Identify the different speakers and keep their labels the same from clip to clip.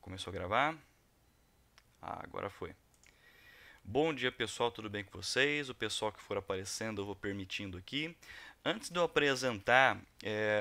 Speaker 1: Começou a gravar? Agora foi. Bom dia, pessoal, tudo bem com vocês? O pessoal que for aparecendo eu vou permitindo aqui. Antes de eu apresentar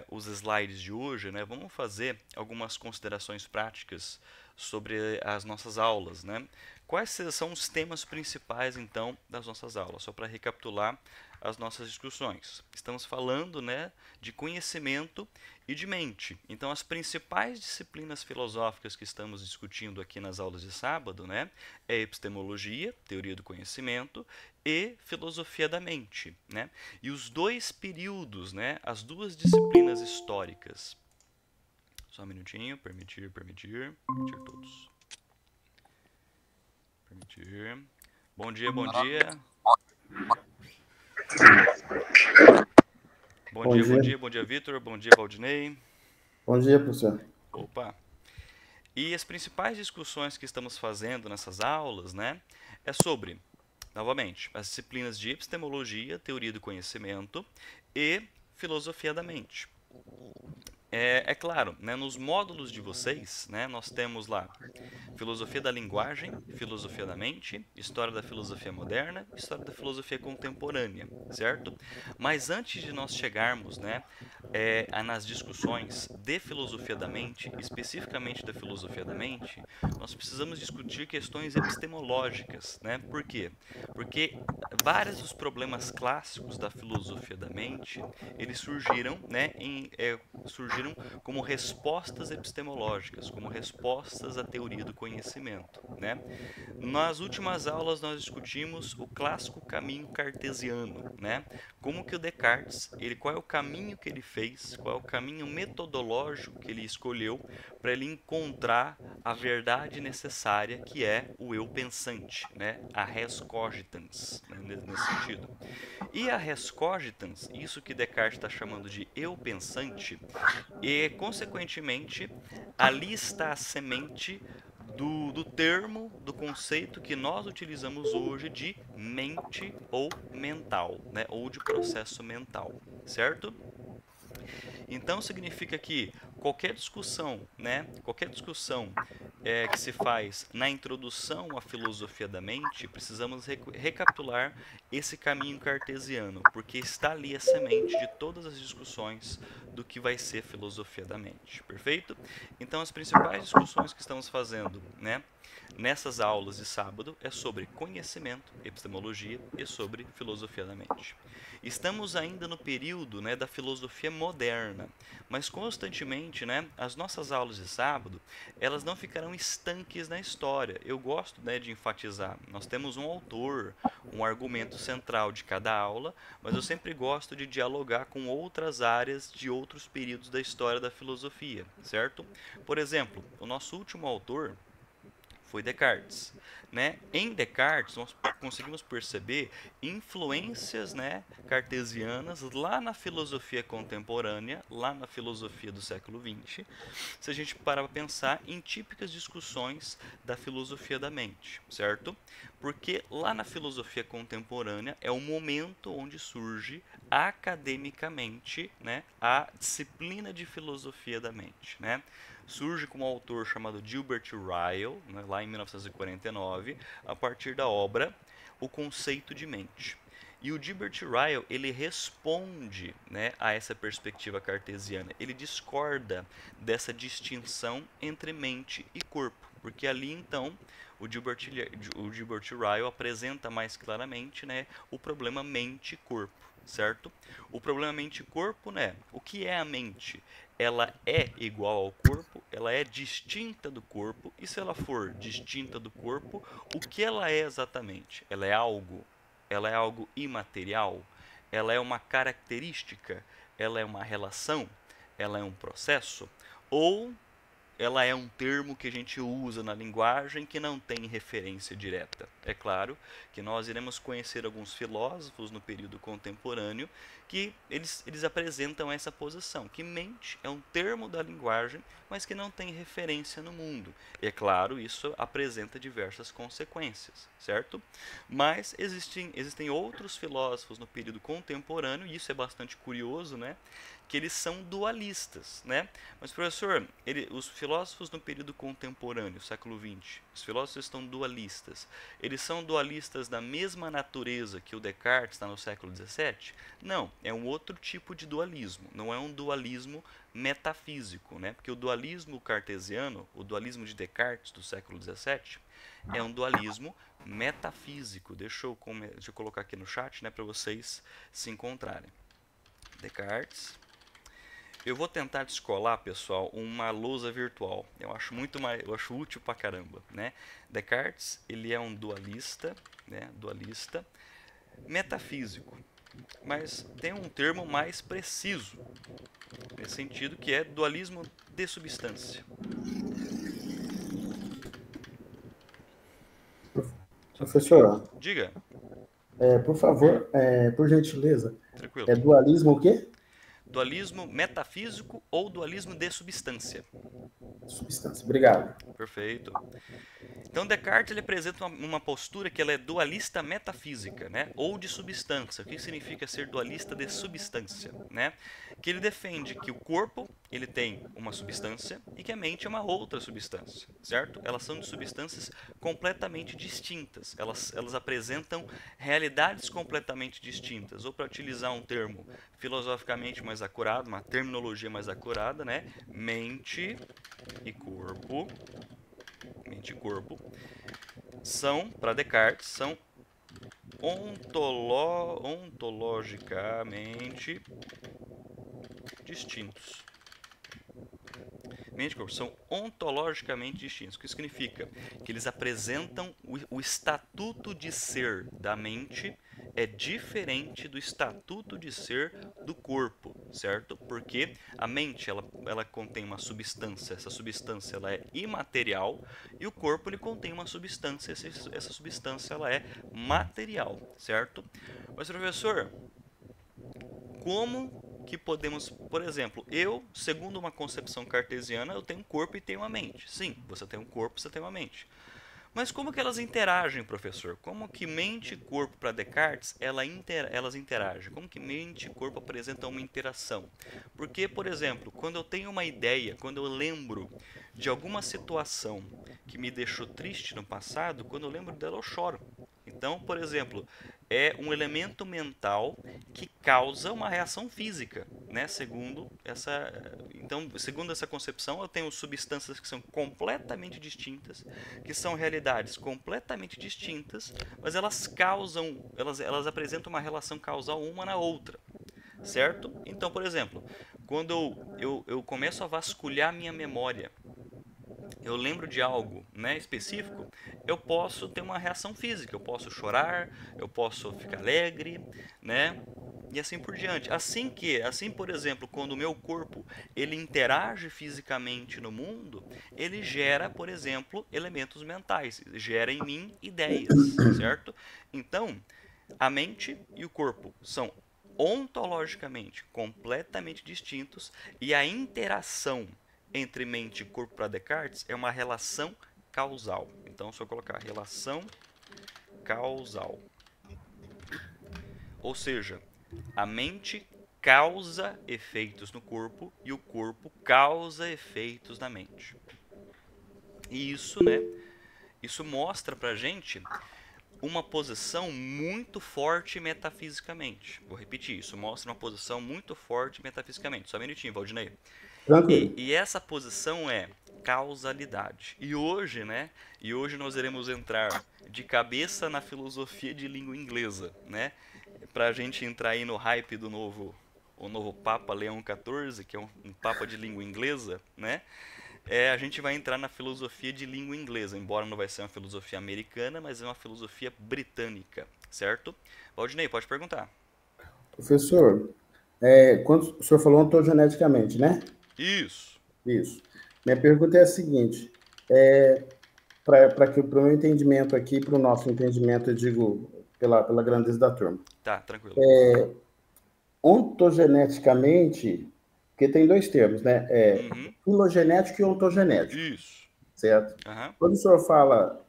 Speaker 1: os slides de hoje, né, vamos fazer algumas considerações práticas sobre as nossas aulas, né? Quais são os temas principais, então, das nossas aulas? Só para recapitular as nossas discussões. Estamos falando, né, de conhecimento e de mente. Então, as principais disciplinas filosóficas que estamos discutindo aqui nas aulas de sábado, né, é epistemologia, teoria do conhecimento, e filosofia da mente, né? E os dois períodos, né, as duas disciplinas históricas. Só um minutinho, permitir todos. Permitir. Bom dia, bom dia.
Speaker 2: Bom dia.
Speaker 1: Bom dia, Vitor. Bom dia, Valdinei.
Speaker 2: Bom dia, professor.
Speaker 1: Opa. E as principais discussões que estamos fazendo nessas aulas, né, é sobre, novamente, as disciplinas de epistemologia, teoria do conhecimento e filosofia da mente. É claro, né, nos módulos de vocês, né, nós temos lá filosofia da linguagem, filosofia da mente, história da filosofia moderna, história da filosofia contemporânea, certo? Mas antes de nós chegarmos, né, nas discussões de filosofia da mente, especificamente da filosofia da mente, nós precisamos discutir questões epistemológicas, né? Por quê? Porque vários dos problemas clássicos da filosofia da mente, eles surgiram, né, surgiram como respostas epistemológicas, como respostas à teoria do conhecimento, né? Nas últimas aulas nós discutimos o clássico caminho cartesiano, né? Como que o Descartes, qual é o caminho que ele fez, qual é o caminho metodológico que ele escolheu para ele encontrar a verdade necessária, que é o eu pensante, né? A res cogitans, né? Nesse sentido. E a res cogitans, isso que Descartes está chamando de eu pensante, e consequentemente ali está a semente do termo, do conceito que nós utilizamos hoje de mente ou mental, né? Ou de processo mental, certo? Então significa que qualquer discussão, né? Qualquer discussão que se faz na introdução à filosofia da mente, precisamos recapitular esse caminho cartesiano, porque está ali a semente de todas as discussões do que vai ser filosofia da mente, perfeito? Então as principais discussões que estamos fazendo, né, nessas aulas de sábado é sobre conhecimento, epistemologia e sobre filosofia da mente. Estamos ainda no período, né, da filosofia moderna, mas constantemente, né, as nossas aulas de sábado, elas não ficarão estanques na história. Eu gosto, né, de enfatizar, nós temos um autor, um argumento central de cada aula, mas eu sempre gosto de dialogar com outras áreas de outros períodos da história da filosofia, certo? Por exemplo, o nosso último autor foi Descartes, né? Em Descartes nós conseguimos perceber influências, né, cartesianas lá na filosofia contemporânea, lá na filosofia do século XX, se a gente parar para pensar em típicas discussões da filosofia da mente, certo? Porque lá na filosofia contemporânea é o momento onde surge academicamente, né, a disciplina de filosofia da mente, né? Surge com um autor chamado Gilbert Ryle, né, lá em 1949, a partir da obra O Conceito de Mente. E o Gilbert Ryle ele responde, né, a essa perspectiva cartesiana. Ele discorda dessa distinção entre mente e corpo, porque ali então o Gilbert Ryle apresenta mais claramente, né, o problema mente-corpo, certo? O problema mente-corpo, né, o que é a mente? Ela é igual ao corpo, ela é distinta do corpo, e se ela for distinta do corpo, o que ela é exatamente? Ela é algo? Ela é algo imaterial? Ela é uma característica? Ela é uma relação? Ela é um processo? Ou ela é um termo que a gente usa na linguagem que não tem referência direta? É claro que nós iremos conhecer alguns filósofos no período contemporâneo que eles apresentam essa posição, que mente é um termo da linguagem, mas que não tem referência no mundo. E é claro, isso apresenta diversas consequências, certo? Mas existem outros filósofos no período contemporâneo, e isso é bastante curioso, né? que eles são dualistas, né? Mas, professor, os filósofos no período contemporâneo, século XX, os filósofos estão dualistas. Eles são dualistas da mesma natureza que o Descartes está no século XVII? Não, é um outro tipo de dualismo. Não é um dualismo metafísico, né? Porque o dualismo cartesiano, o dualismo de Descartes do século XVII, é um dualismo metafísico. Deixa eu colocar aqui no chat, né, para vocês se encontrarem. Descartes. Eu vou tentar descolar, pessoal, uma lousa virtual. Eu acho útil pra caramba, né? Descartes, ele é um dualista, né? Dualista metafísico. Mas tem um termo mais preciso, nesse sentido, que é dualismo de substância.
Speaker 2: Professor,
Speaker 1: Diga.
Speaker 2: por favor, por gentileza,
Speaker 1: Tranquilo.
Speaker 2: é dualismo o quê?
Speaker 1: Dualismo metafísico ou dualismo de substância.
Speaker 2: Substância. Obrigado.
Speaker 1: Perfeito. Então Descartes ele apresenta uma postura que ela é dualista metafísica, né? Ou de substância. O que significa ser dualista de substância, né? Que ele defende que o corpo ele tem uma substância e que a mente é uma outra substância, certo? Elas são de substâncias completamente distintas. Elas apresentam realidades completamente distintas. Ou para utilizar um termo filosoficamente mais acurado, uma terminologia mais acurada, né? Mente e corpo são, para Descartes, são ontologicamente distintos. Mente e corpo são ontologicamente distintos. O que significa? Que eles apresentam o estatuto de ser da mente é diferente do estatuto de ser do corpo, certo? Porque a mente ela contém uma substância, essa substância ela é imaterial e o corpo ele contém uma substância, essa substância ela é material, certo? Mas professor, como que podemos, por exemplo, segundo uma concepção cartesiana, eu tenho um corpo e tenho uma mente. Sim, você tem um corpo, você tem uma mente. Mas como que elas interagem, professor? Como que mente e corpo para Descartes elas interagem? Como que mente e corpo apresentam uma interação? Porque, por exemplo, quando eu tenho uma ideia, quando eu lembro de alguma situação que me deixou triste no passado, quando eu lembro dela eu choro. Então, por exemplo, é um elemento mental que causa uma reação física, né? Segundo essa concepção, eu tenho substâncias que são completamente distintas, que são realidades completamente distintas, mas elas apresentam uma relação causal uma na outra, certo? Então, por exemplo, quando eu começo a vasculhar minha memória, eu lembro de algo, né, específico, eu posso ter uma reação física, eu posso chorar, eu posso ficar alegre, né? E assim por diante. Assim, por exemplo, quando o meu corpo ele interage fisicamente no mundo, ele gera, por exemplo, elementos mentais, gera em mim ideias, certo? Então, a mente e o corpo são ontologicamente completamente distintos e a interação entre mente e corpo para Descartes é uma relação causal. Então, se eu colocar relação causal, ou seja, a mente causa efeitos no corpo e o corpo causa efeitos na mente. E isso, né? Isso mostra pra gente uma posição muito forte metafisicamente. Vou repetir, isso mostra uma posição muito forte metafisicamente. Só um minutinho, Valdinei.
Speaker 2: Tranquilo.
Speaker 1: E essa posição é causalidade. E hoje, né? E hoje nós iremos entrar de cabeça na filosofia de língua inglesa, né? Para a gente entrar aí no hype do o novo Papa Leão XIV, que é um Papa de língua inglesa, né? A gente vai entrar na filosofia de língua inglesa, embora não vai ser uma filosofia americana, mas é uma filosofia britânica, certo? Valdinei, pode perguntar.
Speaker 2: Professor, quando o senhor falou ontogeneticamente, né?
Speaker 1: Isso.
Speaker 2: Isso. Minha pergunta é a seguinte: para o meu entendimento aqui, para o nosso entendimento, eu digo pela grandeza da turma.
Speaker 1: Tá, tranquilo.
Speaker 2: Ontogeneticamente, porque tem dois termos, né? Filogenético e ontogenético,
Speaker 1: Isso.
Speaker 2: certo?
Speaker 1: Uhum.
Speaker 2: Quando o senhor fala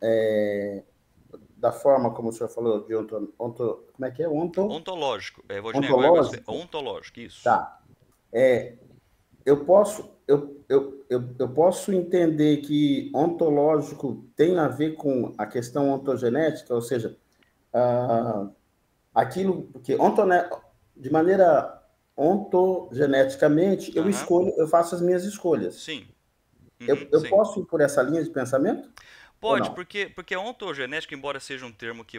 Speaker 2: da forma como o senhor falou de como é que é?
Speaker 1: Ontológico. Valdinei, agora
Speaker 2: Ontológico?
Speaker 1: ontológico, isso.
Speaker 2: Tá. Eu posso entender que ontológico tem a ver com a questão ontogenética, ou seja, ah, aquilo que de maneira ontogeneticamente eu
Speaker 1: Aham.
Speaker 2: escolho, eu faço as minhas escolhas.
Speaker 1: Sim.
Speaker 2: Eu
Speaker 1: Sim.
Speaker 2: posso ir por essa linha de pensamento ou
Speaker 1: Pode,
Speaker 2: não?
Speaker 1: porque a ontogenética, embora seja um termo que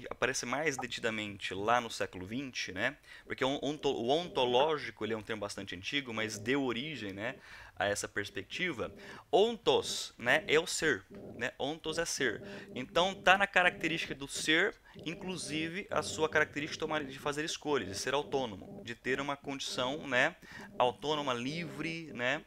Speaker 1: aparece mais detidamente lá no século XX, né? Porque o ontológico ele é um termo bastante antigo, mas deu origem, né, a essa perspectiva. Ontos, né, é o ser, né? Ontos é ser. Então tá na característica do ser, inclusive a sua característica de fazer escolhas, de ser autônomo, de ter uma condição, né, autônoma, livre, né?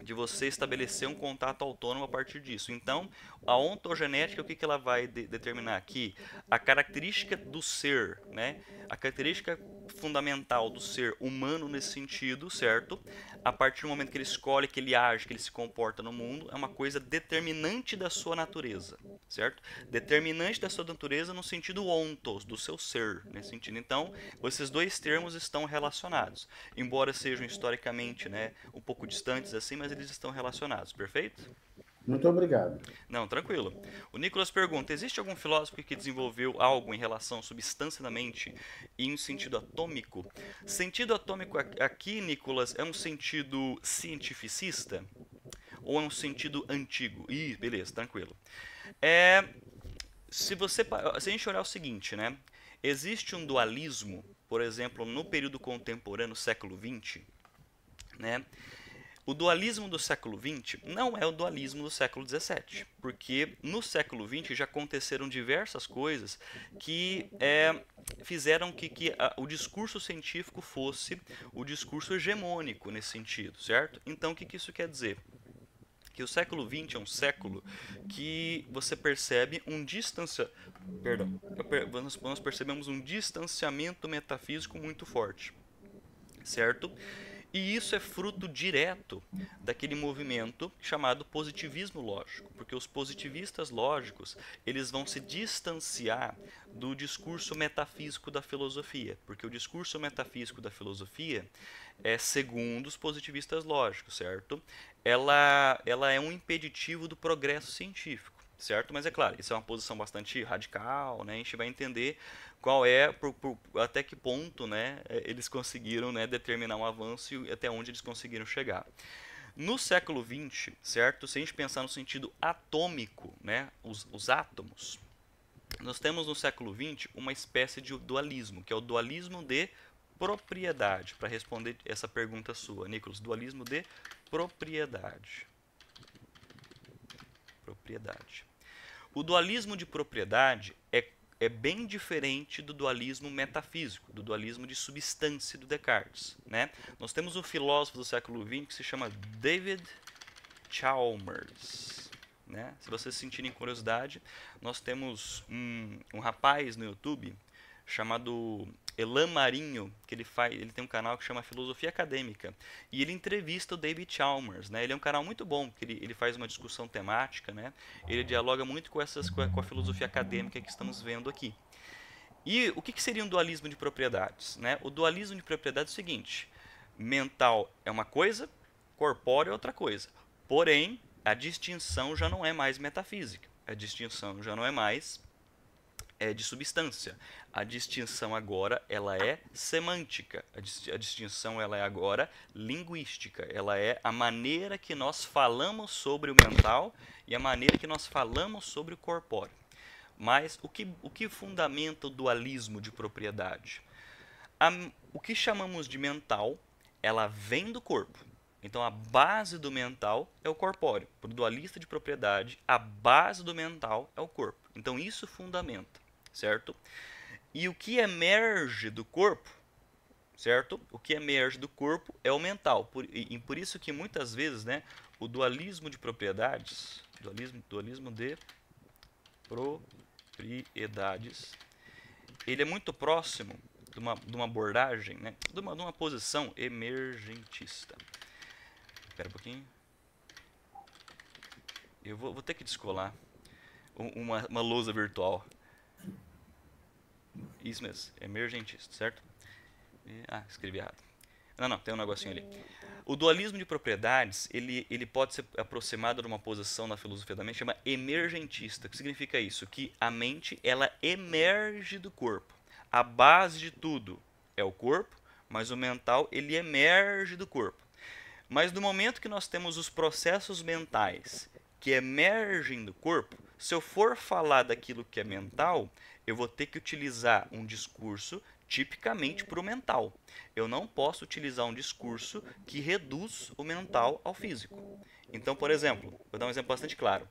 Speaker 1: De você estabelecer um contato autônomo a partir disso. Então, a ontogenética, o que ela vai determinar aqui? A característica do ser, né? A característica fundamental do ser humano nesse sentido, certo? A partir do momento que ele escolhe, que ele age, que ele se comporta no mundo, é uma coisa determinante da sua natureza, certo? Determinante da sua natureza no sentido ontos, do seu ser, nesse sentido. Então, esses dois termos estão relacionados, embora sejam historicamente, né, um pouco distantes assim, mas eles estão relacionados, perfeito?
Speaker 2: Muito obrigado.
Speaker 1: Não, tranquilo. O Nicolas pergunta: existe algum filósofo que desenvolveu algo em relação à substância da mente em um sentido atômico? Sentido atômico aqui, Nicolas, é um sentido cientificista ou é um sentido antigo? Ih, beleza, tranquilo. É, se a gente olhar o seguinte, né? Existe um dualismo, por exemplo, no período contemporâneo, século XX, né? O dualismo do século XX não é o dualismo do século XVII, porque no século XX já aconteceram diversas coisas que fizeram que o discurso científico fosse o discurso hegemônico nesse sentido, certo? Então, o que isso quer dizer? Que o século XX é um século que você percebe um perdão, nós percebemos um distanciamento metafísico muito forte, certo? E isso é fruto direto daquele movimento chamado positivismo lógico, porque os positivistas lógicos, eles vão se distanciar do discurso metafísico da filosofia, porque o discurso metafísico da filosofia é segundo os positivistas lógicos, certo? Ela é um impeditivo do progresso científico, certo? Mas é claro, isso é uma posição bastante radical, né? A gente vai entender qual é, até que ponto, né, eles conseguiram, né, determinar um avanço e até onde eles conseguiram chegar. No século XX, certo? Se a gente pensar no sentido atômico, né, os átomos, nós temos no século XX uma espécie de dualismo, que é o dualismo de propriedade, para responder essa pergunta sua, Nicolas, dualismo de propriedade. Propriedade. O dualismo de propriedade é bem diferente do dualismo metafísico, do dualismo de substância do Descartes, né? Nós temos um filósofo do século XX que se chama David Chalmers, né? Se vocês sentirem curiosidade, nós temos um rapaz no YouTube chamado Elan Marinho, que ele tem um canal que chama Filosofia Acadêmica, e ele entrevista o David Chalmers, né? Ele é um canal muito bom, porque ele faz uma discussão temática, né? Ele dialoga muito com a filosofia acadêmica que estamos vendo aqui. E o que seria um dualismo de propriedades, né? O dualismo de propriedades é o seguinte: mental é uma coisa, corpóreo é outra coisa. Porém, a distinção já não é mais metafísica. A distinção já não é mais de substância. A distinção agora ela é semântica. A distinção ela é agora linguística. Ela é a maneira que nós falamos sobre o mental e a maneira que nós falamos sobre o corpóreo. Mas o que fundamenta o dualismo de propriedade? O que chamamos de mental, ela vem do corpo. Então a base do mental é o corpóreo. Para o dualista de propriedade, a base do mental é o corpo. Então isso fundamenta, certo? E o que emerge do corpo, certo? O que emerge do corpo é o mental. Por isso que muitas vezes, né, o dualismo de propriedades, dualismo de propriedades, ele é muito próximo de uma abordagem, né, de uma posição emergentista. Espera um pouquinho. Eu vou ter que descolar uma lousa virtual. Isso mesmo, emergentista, certo? Escrevi errado. Não, tem um negocinho ali. O dualismo de propriedades, ele pode ser aproximado de uma posição na filosofia da mente chama emergentista. O que significa isso? Que a mente, ela emerge do corpo. A base de tudo é o corpo, mas o mental, ele emerge do corpo. Mas no momento que nós temos os processos mentais que emergem do corpo, se eu for falar daquilo que é mental, eu vou ter que utilizar um discurso tipicamente para o mental. Eu não posso utilizar um discurso que reduz o mental ao físico. Então, por exemplo, vou dar um exemplo bastante claro.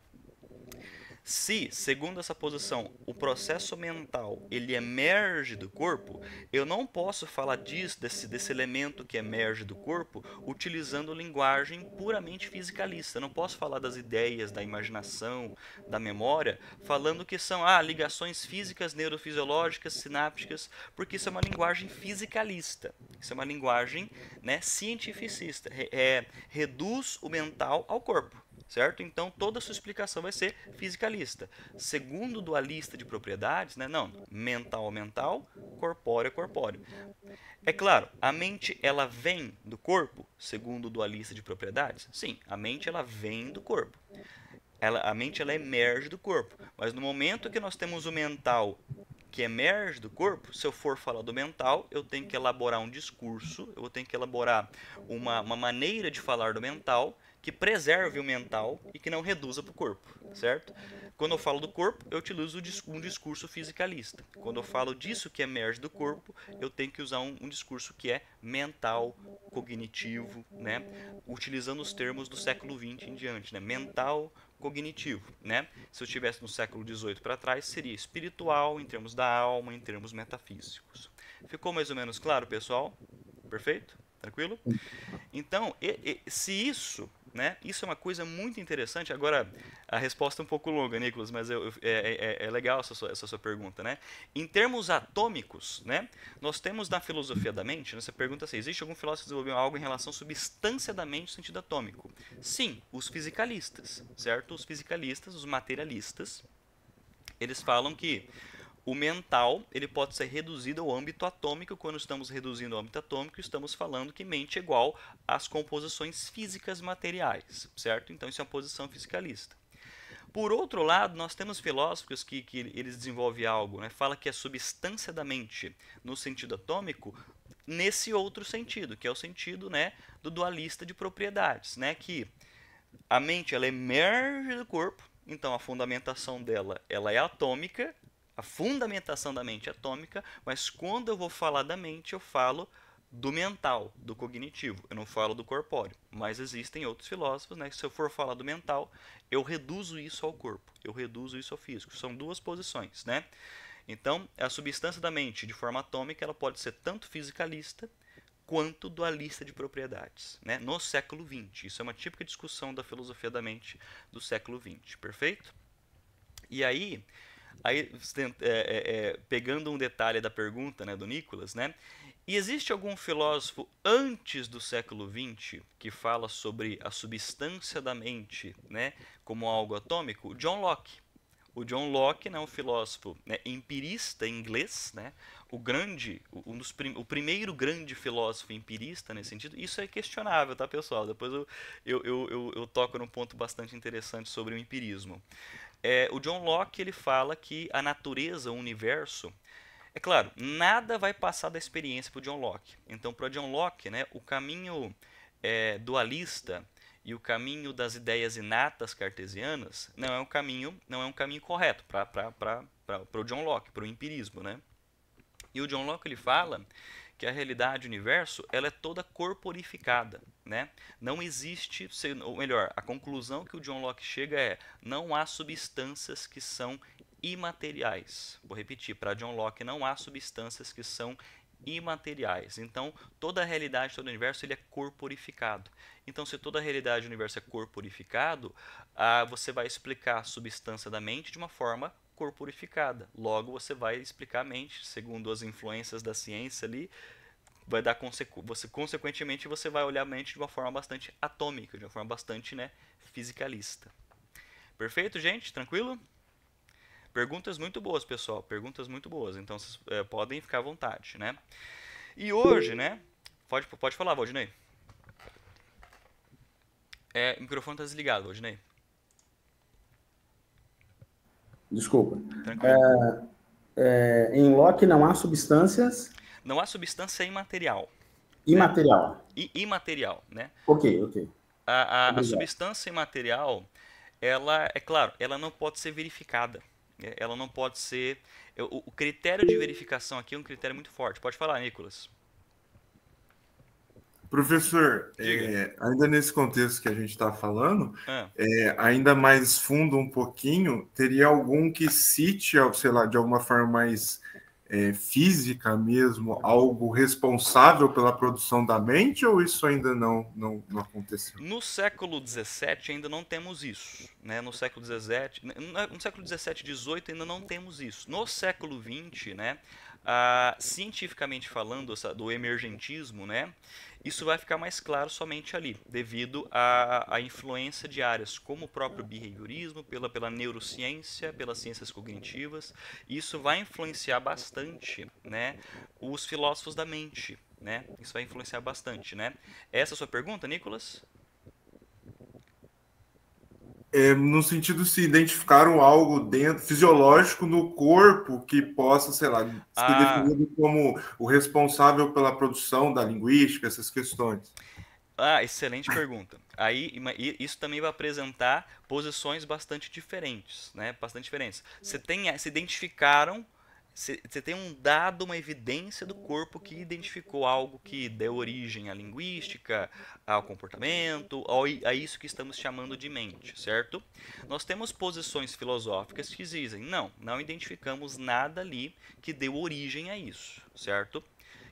Speaker 1: Se, segundo essa posição, o processo mental ele emerge do corpo, eu não posso falar desse elemento que emerge do corpo utilizando linguagem puramente fisicalista. Eu não posso falar das ideias, da imaginação, da memória, falando que são ligações físicas, neurofisiológicas, sinápticas, porque isso é uma linguagem fisicalista. Isso é uma linguagem, né, cientificista. Reduz o mental ao corpo. Certo? Então toda a sua explicação vai ser fisicalista. Segundo o dualista de propriedades, né? Não, mental mental, corpóreo corpóreo. É claro, a mente ela vem do corpo, segundo o dualista de propriedades? Sim, a mente ela vem do corpo. A mente ela emerge do corpo, mas no momento que nós temos o mental que emerge do corpo, se eu for falar do mental, eu tenho que elaborar um discurso, eu tenho que elaborar uma maneira de falar do mental que preserve o mental e que não reduza para o corpo, certo? Quando eu falo do corpo, eu utilizo um discurso fisicalista. Quando eu falo disso que emerge do corpo, eu tenho que usar um discurso que é mental, cognitivo, né? Utilizando os termos do século XX em diante, né? Mental, cognitivo, né? Se eu estivesse no século XVIII para trás, seria espiritual em termos da alma, em termos metafísicos. Ficou mais ou menos claro, pessoal? Perfeito? Tranquilo? Então, se isso, né, isso é uma coisa muito interessante. Agora, a resposta é um pouco longa, Nicolas, mas é legal essa sua pergunta, né? Em termos atômicos, né, nós temos na filosofia da mente, né, você pergunta se existe algum filósofo que desenvolveu algo em relação à substância da mente no sentido atômico. Sim, os fisicalistas, certo? Os fisicalistas, os materialistas, eles falam que o mental ele pode ser reduzido ao âmbito atômico. Quando estamos reduzindo ao âmbito atômico, estamos falando que mente é igual às composições físicas materiais, certo? Então isso é uma posição fisicalista. Por outro lado, nós temos filósofos que eles desenvolvem algo, né? Fala que a substância da mente no sentido atômico, nesse outro sentido, que é o sentido, né, do dualista de propriedades, né? Que a mente ela emerge do corpo, então a fundamentação dela ela é atômica, a fundamentação da mente é atômica, mas quando eu vou falar da mente, eu falo do mental, do cognitivo, eu não falo do corpóreo. Mas existem outros filósofos, né, que se eu for falar do mental, eu reduzo isso ao corpo, eu reduzo isso ao físico. São duas posições, né? Então, a substância da mente, de forma atômica, ela pode ser tanto fisicalista quanto dualista de propriedades, né? No século XX. Isso é uma típica discussão da filosofia da mente do século XX, perfeito? E aí pegando um detalhe da pergunta, né, do Nicolas, né? E existe algum filósofo antes do século XX que fala sobre a substância da mente, né, como algo atômico? John Locke. O John Locke, né, um filósofo, né, empirista inglês, né, o primeiro grande filósofo empirista nesse sentido. Isso é questionável, tá, pessoal? Depois eu toco num ponto bastante interessante sobre o empirismo. O John Locke ele fala que a natureza, o universo, é claro, nada vai passar da experiência para o John Locke. Então, para John Locke, né, o caminho dualista e o caminho das ideias inatas cartesianas não é um caminho correto para o John Locke, para o empirismo, né? E o John Locke ele fala que a realidade, o universo, ela é toda corporificada, né? Não existe, ou melhor, a conclusão que o John Locke chega é: não há substâncias que são imateriais. Vou repetir, para John Locke não há substâncias que são imateriais. Então, toda a realidade, todo o universo, ele é corporificado. Então, se toda a realidade do universo é corporificado, você vai explicar a substância da mente de uma forma corporificada. Logo, você vai explicar a mente, segundo as influências da ciência ali, vai dar consequentemente você vai olhar a mente de uma forma bastante atômica, de uma forma bastante, né, fisicalista. Perfeito, gente? Tranquilo? Perguntas muito boas, pessoal. Perguntas muito boas. Então, vocês podem ficar à vontade, né? E hoje, né, Pode falar, Valdinei. O microfone está desligado, Valdinei.
Speaker 2: Desculpa.
Speaker 1: Tranquilo.
Speaker 2: Em Locke não há substâncias
Speaker 1: Não há substância imaterial, né?
Speaker 2: imaterial.
Speaker 1: Imaterial, né?
Speaker 2: Ok, ok.
Speaker 1: A
Speaker 2: Obrigado.
Speaker 1: substância imaterial, ela, é claro, ela não pode ser verificada. Ela não pode ser. O critério de verificação aqui é um critério muito forte. Pode falar, Nicolas.
Speaker 3: Professor,
Speaker 1: Diga.
Speaker 3: ainda nesse contexto que a gente está falando,
Speaker 1: Ah,
Speaker 3: ainda mais fundo um pouquinho, teria algum que cite, sei lá, de alguma forma mais física mesmo, algo responsável pela produção da mente, ou isso ainda não aconteceu?
Speaker 1: no século XVII ainda não temos isso, né? No século XVII, no século XVII, XVIII ainda não temos isso. No século XX, né? Cientificamente falando, do emergentismo, né? Isso vai ficar mais claro somente ali, devido à influência de áreas como o próprio behaviorismo, pela neurociência, pelas ciências cognitivas. Isso vai influenciar bastante, né, os filósofos da mente, né? Isso vai influenciar bastante, né? Essa é a sua pergunta, Nicolas?
Speaker 3: No sentido se identificaram algo dentro fisiológico no corpo que possa, sei lá, ser
Speaker 1: Ah,
Speaker 3: definido como o responsável pela produção da linguística, essas questões.
Speaker 1: excelente pergunta. Aí isso também vai apresentar posições bastante diferentes, né? Bastante diferentes. Se identificaram, você tem um dado, uma evidência do corpo que identificou algo que deu origem à linguística, ao comportamento, a isso que estamos chamando de mente, certo? Nós temos posições filosóficas que dizem, não identificamos nada ali que deu origem a isso, certo?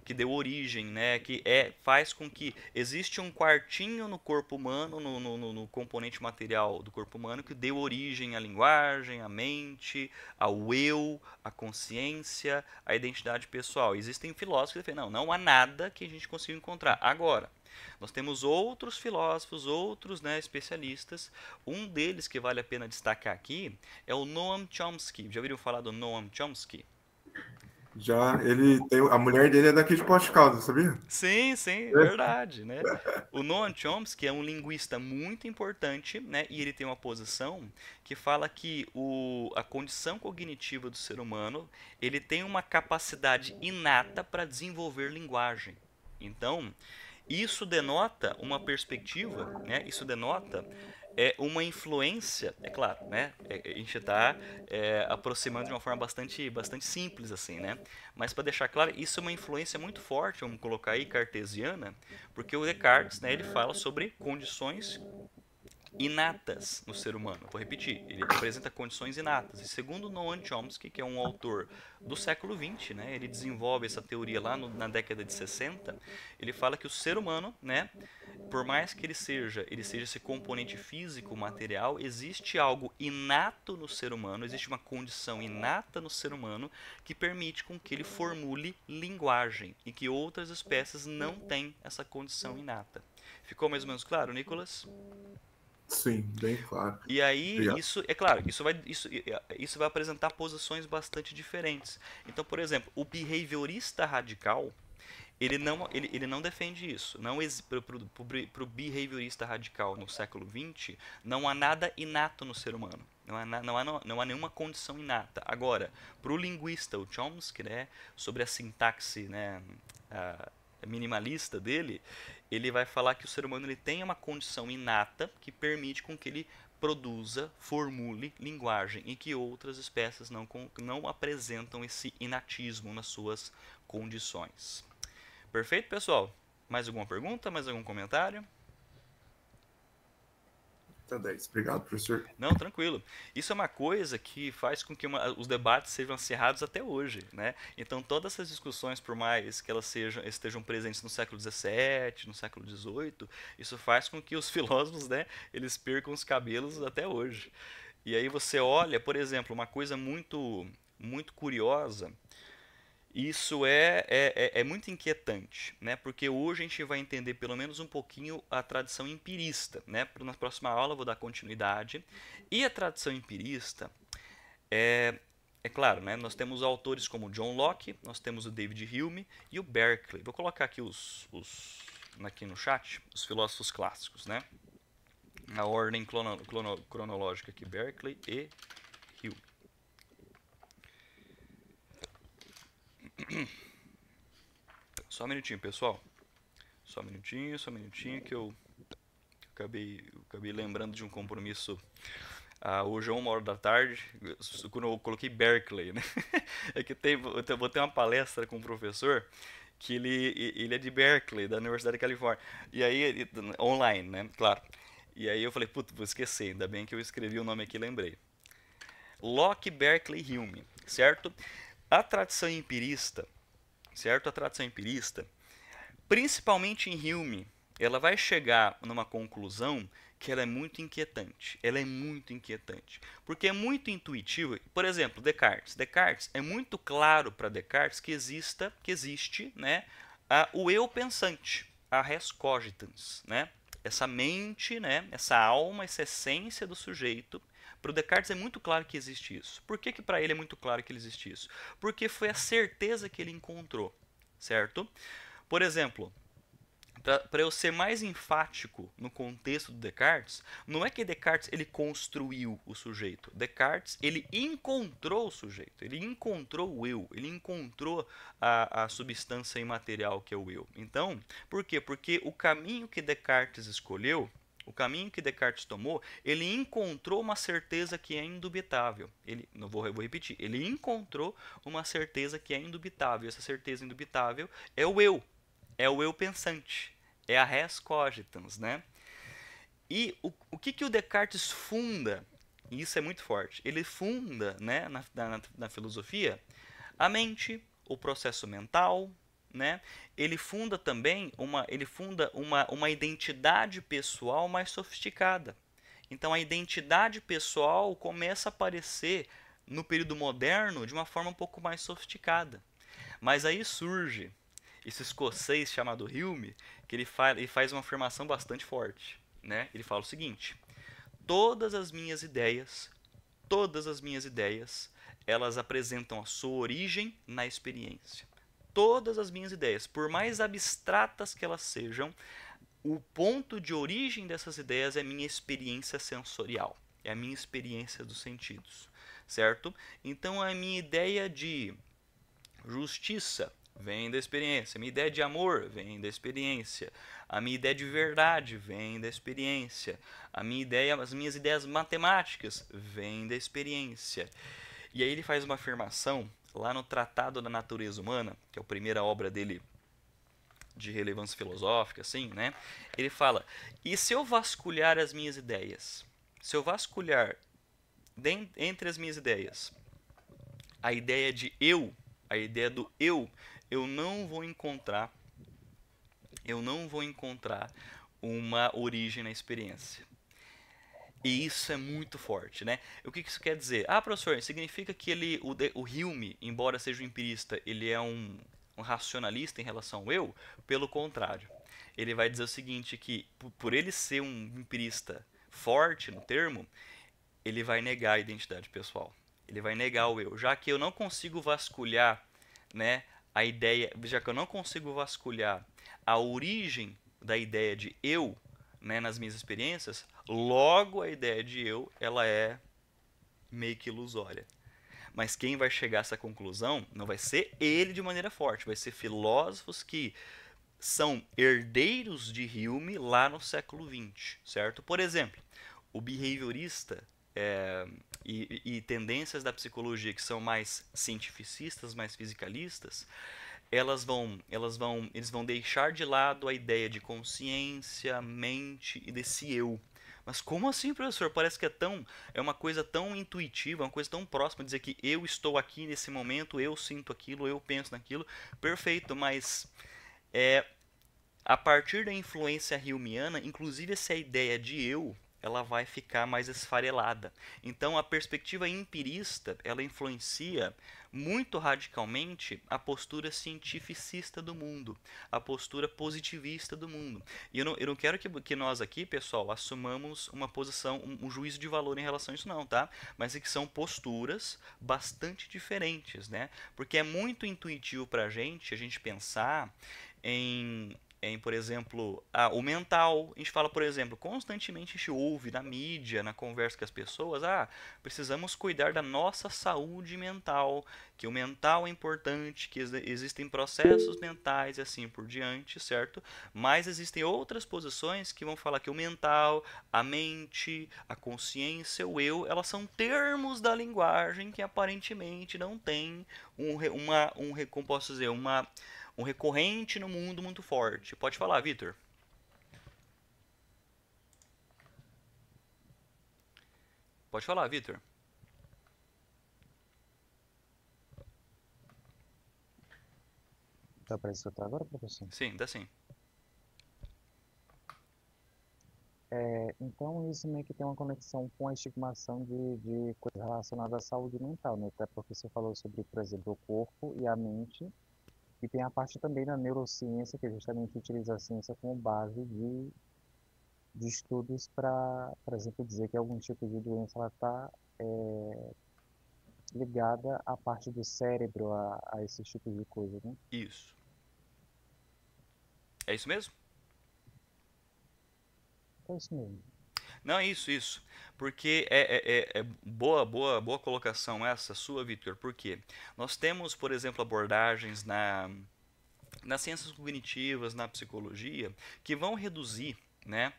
Speaker 1: Que deu origem, né, faz com que existe um quartinho no corpo humano, no componente material do corpo humano, que deu origem à linguagem, à mente, ao eu, à consciência, à identidade pessoal. Existem filósofos que defendem, não há nada que a gente consiga encontrar. Agora, nós temos outros filósofos, outros, né, especialistas. Um deles que vale a pena destacar aqui é o Noam Chomsky. Já ouviram falar do Noam Chomsky?
Speaker 3: Já a mulher dele é daqui de Poste Caldas, sabia?
Speaker 1: Sim, sim, verdade, né? O Noam Chomsky é um linguista muito importante, né? E ele tem uma posição que fala que a condição cognitiva do ser humano, ele tem uma capacidade inata para desenvolver linguagem. Então, isso denota uma perspectiva, né? Isso denota uma influência, é claro, né? A gente está aproximando de uma forma bastante simples assim, né? Mas para deixar claro, isso é uma influência muito forte, vamos colocar aí cartesiana, porque o Descartes, né? Ele fala sobre condições inatas no ser humano. Vou repetir, ele apresenta condições inatas. E segundo Noam Chomsky, que é um autor do século XX, né, ele desenvolve essa teoria lá na década de 60, ele fala que o ser humano, né, por mais que ele seja esse componente físico, material, existe algo inato no ser humano, existe uma condição inata no ser humano que permite com que ele formule linguagem e que outras espécies não têm essa condição inata. Ficou mais ou menos claro, Nicolas?
Speaker 3: Sim, bem claro.
Speaker 1: E aí,
Speaker 3: Obrigado.
Speaker 1: isso, é claro, isso vai apresentar posições bastante diferentes. Então, por exemplo, o behaviorista radical, ele não defende isso. Para o behaviorista radical no século XX, não há nada inato no ser humano. Não há nenhuma condição inata. Agora, para o linguista, o Chomsky, né, sobre a sintaxe, né, a minimalista dele, ele vai falar que o ser humano ele tem uma condição inata que permite com que ele produza, formule linguagem e que outras espécies não apresentam esse inatismo nas suas condições. Perfeito, pessoal? Mais alguma pergunta? Mais algum comentário?
Speaker 3: Até 10. Obrigado, professor.
Speaker 1: Não, tranquilo. Isso é uma coisa que faz com que os debates sejam acirrados até hoje, né? Então, todas essas discussões, por mais que elas estejam presentes no século XVII, no século XVIII, isso faz com que os filósofos, né, eles percam os cabelos até hoje. E aí você olha, por exemplo, uma coisa muito curiosa. Isso é muito inquietante, né? Porque hoje a gente vai entender pelo menos um pouquinho a tradição empirista, né? Na próxima aula eu vou dar continuidade. E a tradição empirista, é claro, né, nós temos autores como John Locke, nós temos o David Hume e o Berkeley. Vou colocar aqui aqui no chat, os filósofos clássicos, né? Na ordem cronológica aqui, Berkeley e Hume. Só um minutinho, pessoal. Só um minutinho que eu acabei lembrando de um compromisso hoje, 1h da tarde, quando eu coloquei Berkeley, né? É que eu vou ter uma palestra com um professor que ele é de Berkeley, da Universidade da Califórnia. E aí, online, né? Claro. E aí eu falei, putz, vou esquecer, ainda bem que eu escrevi o nome aqui e lembrei. Locke, Berkeley e Hume, certo? A tradição empirista, certo? A tradição empirista, principalmente em Hume, ela vai chegar numa conclusão que ela é muito inquietante. Ela é muito inquietante. Porque é muito intuitivo. Por exemplo, Descartes. Descartes, é muito claro para Descartes que existe, né, o eu pensante, a res cogitans, né? Essa mente, né, essa alma, essa essência do sujeito. Para o Descartes é muito claro que existe isso. Por que para ele é muito claro que existe isso? Porque foi a certeza que ele encontrou, certo? Por exemplo, para eu ser mais enfático no contexto do Descartes, não é que Descartes ele construiu o sujeito. Descartes ele encontrou o sujeito, ele encontrou o eu, ele encontrou a substância imaterial que é o eu. Então, por quê? Porque o caminho que Descartes escolheu, o caminho que Descartes tomou, ele encontrou uma certeza que é indubitável. Eu vou repetir, ele encontrou uma certeza que é indubitável. Essa certeza indubitável é o eu pensante. É a res cogitans, né? E o que o Descartes funda, e isso é muito forte, ele funda, né, na filosofia a mente, o processo mental, né? Ele funda também uma identidade pessoal mais sofisticada. Então a identidade pessoal começa a aparecer no período moderno de uma forma um pouco mais sofisticada. Mas aí surge esse escocês chamado Hume, que ele faz uma afirmação bastante forte, né? Ele fala o seguinte: todas as minhas ideias, elas apresentam a sua origem na experiência. Todas as minhas ideias, por mais abstratas que elas sejam, o ponto de origem dessas ideias é a minha experiência sensorial, é a minha experiência dos sentidos, certo? Então a minha ideia de justiça vem da experiência. A minha ideia de amor vem da experiência. A minha ideia de verdade vem da experiência. As minhas ideias matemáticas vêm da experiência. E aí ele faz uma afirmação lá no Tratado da Natureza Humana, que é a primeira obra dele de relevância filosófica, assim, né? Ele fala: e se eu vasculhar as minhas ideias? Se eu vasculhar entre as minhas ideias a ideia de eu, a ideia do eu não vou encontrar uma origem na experiência. E isso é muito forte, né? O que isso quer dizer? Professor, significa que o Hume, embora seja um empirista, ele é um racionalista em relação ao eu? Pelo contrário. Ele vai dizer o seguinte, que por ele ser um empirista forte no termo, ele vai negar a identidade pessoal. Ele vai negar o eu. Já que eu não consigo vasculhar, né, a ideia, já que eu não consigo vasculhar a origem da ideia de eu, né, nas minhas experiências, logo a ideia de eu, ela é meio que ilusória. Mas quem vai chegar a essa conclusão não vai ser ele de maneira forte, vai ser filósofos que são herdeiros de Hume lá no século XX, certo? Por exemplo, o behaviorista e tendências da psicologia que são mais cientificistas, mais fisicalistas, eles vão deixar de lado a ideia de consciência, mente e desse eu. Mas como assim, professor? Parece que é uma coisa tão intuitiva, uma coisa tão próxima, dizer que eu estou aqui nesse momento, eu sinto aquilo, eu penso naquilo. Perfeito, mas a partir da influência humeana, inclusive essa ideia de eu, ela vai ficar mais esfarelada. Então, a perspectiva empirista, ela influencia muito radicalmente a postura cientificista do mundo, a postura positivista do mundo. E eu não quero que nós aqui, pessoal, assumamos uma posição, um juízo de valor em relação a isso não, tá? Mas é que são posturas bastante diferentes, né? Porque é muito intuitivo para a gente pensar por exemplo, o mental. A gente fala, por exemplo, constantemente a gente ouve na mídia, na conversa com as pessoas, precisamos cuidar da nossa saúde mental, que o mental é importante, que existem processos mentais e assim por diante, certo? Mas existem outras posições que vão falar que o mental, a mente, a consciência, o eu, elas são termos da linguagem que aparentemente não tem como posso dizer, um recorrente no mundo muito forte. Pode falar, Vitor. Pode falar, Vitor.
Speaker 4: Dá para escutar agora, professor?
Speaker 1: Sim, dá sim.
Speaker 4: Então, isso meio que tem uma conexão com a estigmação de coisas relacionadas à saúde mental, né? Até porque você falou sobre, por exemplo, o corpo e a mente, e tem a parte também da neurociência, que justamente utiliza a ciência como base de estudos para, por exemplo, dizer que algum tipo de doença está ligada à parte do cérebro, a esse tipo de coisa, né?
Speaker 1: Isso. É isso mesmo?
Speaker 4: É isso mesmo.
Speaker 1: Não, é isso. Porque boa colocação essa sua, Vitor. Porque nós temos, por exemplo, abordagens nas ciências cognitivas, na psicologia, que vão reduzir, né,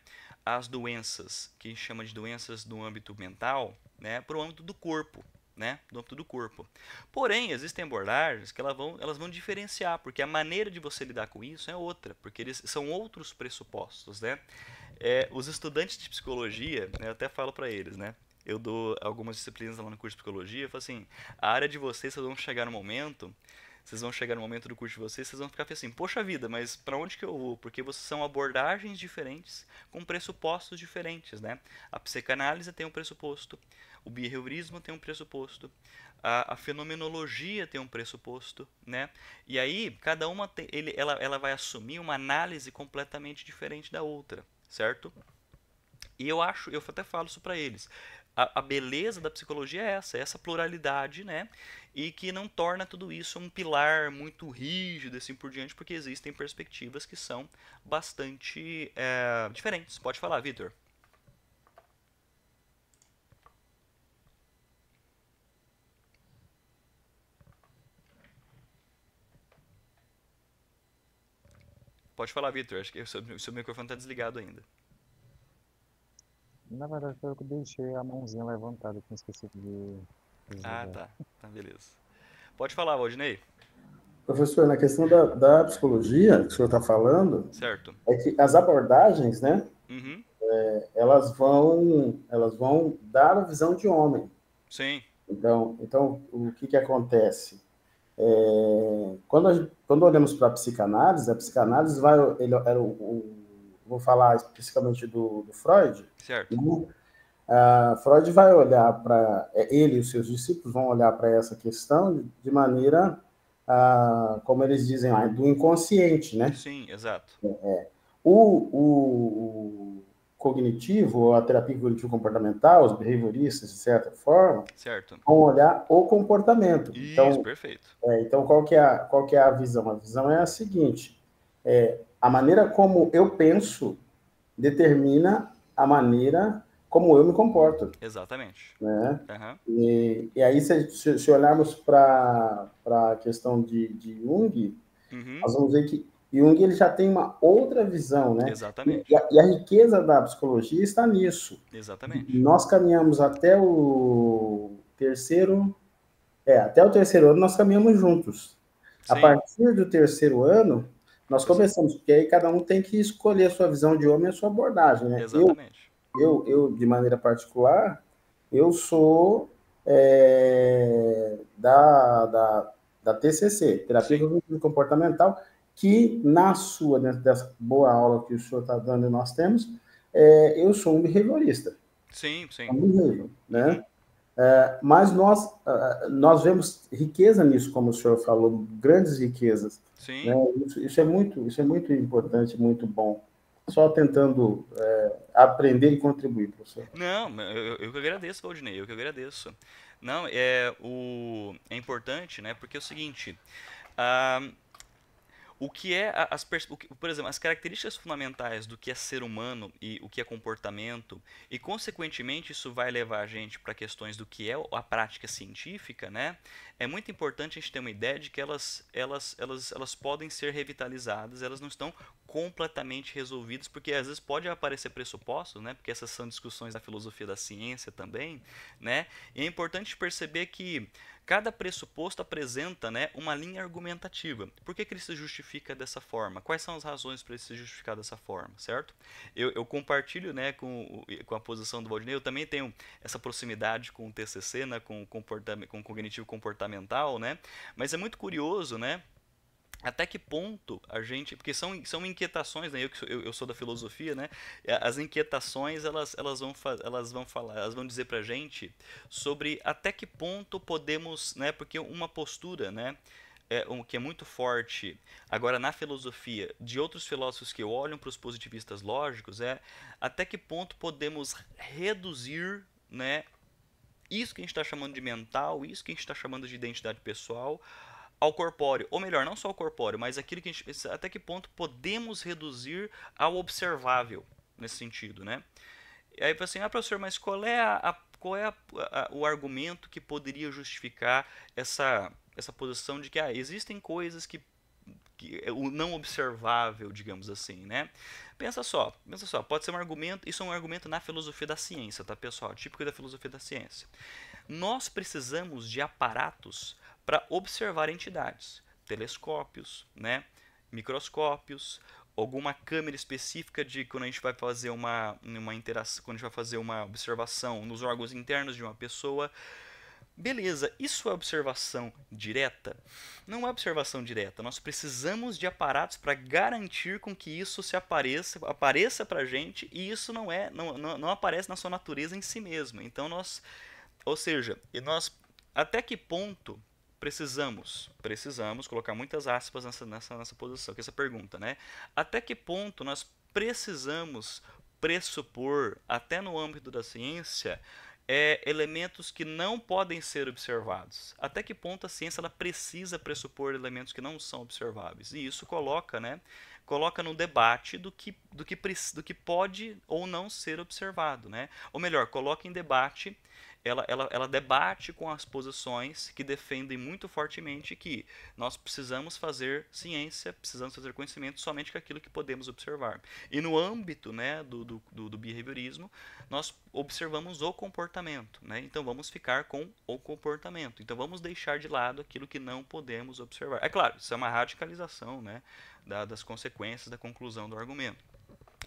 Speaker 1: as doenças, que a gente chama de doenças do âmbito mental, né, para o âmbito do corpo. Né, do âmbito do corpo. Porém, existem abordagens que elas vão diferenciar, porque a maneira de você lidar com isso é outra, porque eles são outros pressupostos. Né? Os estudantes de psicologia, né, eu até falo para eles, né, eu dou algumas disciplinas lá no curso de psicologia, eu falo assim, a área de vocês vão chegar no momento do curso de vocês vão ficar assim, poxa vida, mas para onde que eu vou? Porque são abordagens diferentes, com pressupostos diferentes, né? A psicanálise tem um pressuposto, o behaviorismo tem um pressuposto, a fenomenologia tem um pressuposto, né? E aí, cada uma ela vai assumir uma análise completamente diferente da outra, certo? E eu até falo isso para eles. A beleza da psicologia é essa pluralidade, né? E que não torna tudo isso um pilar muito rígido assim por diante, porque existem perspectivas que são bastante diferentes. Pode falar, Vitor. Pode falar, Vitor. Acho que o seu microfone está desligado ainda.
Speaker 4: Na verdade, foi eu que deixei a mãozinha levantada, tinha esquecido de desligar.
Speaker 1: Tá, beleza. Pode falar, Valdinei.
Speaker 2: Professor, na questão da psicologia que o senhor está falando,
Speaker 1: Certo.
Speaker 2: é que as abordagens, né,
Speaker 1: Uhum.
Speaker 2: elas vão dar a visão de homem.
Speaker 1: Sim.
Speaker 2: Então o que acontece? Quando olhamos para a psicanálise vai, vou falar especificamente do Freud.
Speaker 1: Certo.
Speaker 2: Né? Freud vai olhar para ele e os seus discípulos vão olhar para essa questão de maneira, como eles dizem lá, do inconsciente, né?
Speaker 1: Sim, exato.
Speaker 2: O cognitivo, a terapia cognitivo-comportamental, os behavioristas, de certa forma,
Speaker 1: certo,
Speaker 2: vão olhar o comportamento.
Speaker 1: Isso,
Speaker 2: então,
Speaker 1: perfeito.
Speaker 2: Então, qual que é a visão? A visão é a seguinte, a maneira como eu penso determina a maneira como eu me comporto.
Speaker 1: Exatamente.
Speaker 2: Né?
Speaker 1: Uhum.
Speaker 2: E aí, se olharmos para a questão de Jung, nós vamos ver que Jung ele já tem uma outra visão, né?
Speaker 1: Exatamente.
Speaker 2: E a riqueza da psicologia está nisso.
Speaker 1: Exatamente.
Speaker 2: Nós caminhamos até o terceiro ano nós caminhamos juntos.
Speaker 1: Sim.
Speaker 2: A partir do terceiro ano, nós começamos, porque aí cada um tem que escolher a sua visão de homem e a sua abordagem, né?
Speaker 1: Exatamente.
Speaker 2: Eu de maneira particular, eu sou da TCC, Terapia Cognitivo Comportamental, que dentro dessa boa aula que o senhor está dando e nós temos, eu sou um behaviorista.
Speaker 1: Sim, sim.
Speaker 2: Né? Mas nós vemos riqueza nisso, como o senhor falou, grandes riquezas.
Speaker 1: Sim.
Speaker 2: Né? Isso é muito importante, muito bom. Só tentando aprender e contribuir, professor.
Speaker 1: Não, eu que agradeço, Valdinei, eu que agradeço. Não, é importante, né? Porque é o seguinte, o que é por exemplo, as características fundamentais do que é ser humano e o que é comportamento, e consequentemente isso vai levar a gente para questões do que é a prática científica, né? É muito importante a gente ter uma ideia de que elas podem ser revitalizadas, elas não estão completamente resolvidas, porque às vezes pode aparecer pressupostos, né? Porque essas são discussões da filosofia da ciência também, né? E é importante perceber que cada pressuposto apresenta, né, uma linha argumentativa. Por que ele se justifica dessa forma? Quais são as razões para ele se justificar dessa forma, certo? Eu compartilho, né, com a posição do Valdinei. Eu também tenho essa proximidade com o TCC, né, com o cognitivo comportamental, né? Mas é muito curioso, né? Até que ponto a gente, porque são inquietações, né? Eu sou da filosofia, né? As inquietações elas vão dizer pra gente sobre até que ponto podemos, né? Porque uma postura, né? Que é muito forte agora na filosofia de outros filósofos que olham para os positivistas lógicos até que ponto podemos reduzir, né? Isso que a gente está chamando de mental, isso que a gente está chamando de identidade pessoal, ao corpóreo, ou melhor, não só ao corpóreo, mas aquilo que a gente, até que ponto podemos reduzir ao observável nesse sentido, né? E aí assim, professor, mas qual é o argumento que poderia justificar essa posição de que existem coisas que o não observável, digamos assim, né? Pensa só, pode ser um argumento, isso é um argumento na filosofia da ciência, tá, pessoal? Típico da filosofia da ciência. Nós precisamos de aparatos para observar entidades, telescópios, né, microscópios, alguma câmera específica de quando a gente vai fazer uma interação, quando a gente vai fazer uma observação nos órgãos internos de uma pessoa. Beleza, isso é observação direta? Não é observação direta. Nós precisamos de aparatos para garantir com que isso apareça para a gente, e isso não aparece na sua natureza em si mesmo. Então ou seja, até que ponto precisamos colocar muitas aspas nessa posição, que é essa pergunta, né? Até que ponto nós precisamos pressupor, até no âmbito da ciência, elementos que não podem ser observados? Até que ponto a ciência ela precisa pressupor elementos que não são observáveis? E isso coloca no debate do que pode ou não ser observado, né? Ou melhor, coloca em debate, ela debate com as posições que defendem muito fortemente que nós precisamos fazer ciência, precisamos fazer conhecimento somente com aquilo que podemos observar. E no âmbito, né, do behaviorismo, nós observamos o comportamento, né? Então vamos ficar com o comportamento. Então vamos deixar de lado aquilo que não podemos observar. É claro, isso é uma radicalização, né, das consequências da conclusão do argumento.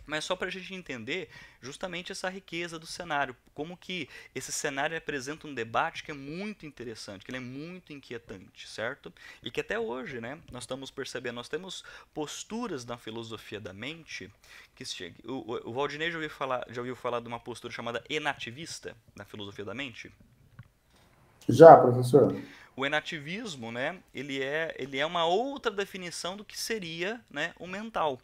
Speaker 1: Mas só para a gente entender justamente essa riqueza do cenário, como que esse cenário apresenta um debate que é muito interessante, que ele é muito inquietante, certo? E que até hoje, né, nós estamos percebendo, nós temos posturas na filosofia da mente, que o Valdinei já ouviu falar de uma postura chamada enativista na filosofia da mente?
Speaker 2: Já, professor.
Speaker 1: O enativismo, né, ele é uma outra definição do que seria, né, o mental.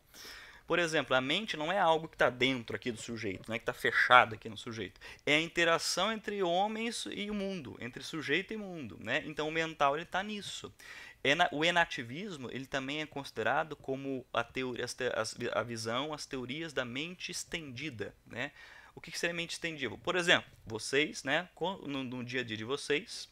Speaker 1: Por exemplo, a mente não é algo que está dentro aqui do sujeito, né, que está fechado aqui no sujeito. É a interação entre homens e o mundo, entre sujeito e mundo, né? Então o mental está nisso. O enativismo ele também é considerado como a visão, as teorias da mente estendida, né? O que seria mente estendida? Por exemplo, vocês, né, no dia a dia de vocês,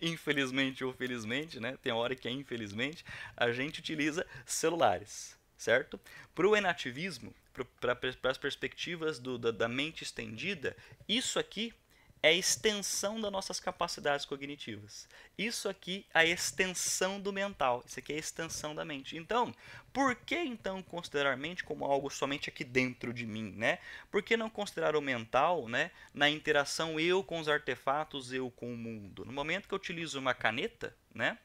Speaker 1: infelizmente ou felizmente, né? Tem hora que é infelizmente, a gente utiliza celulares, certo? Para o enativismo, para as perspectivas da mente estendida, isso aqui é a extensão das nossas capacidades cognitivas. Isso aqui é a extensão do mental. Isso aqui é a extensão da mente. Então, por que então considerar a mente como algo somente aqui dentro de mim, né? Por que não considerar o mental, né, na interação eu com os artefatos, eu com o mundo? No momento que eu utilizo uma caneta, né,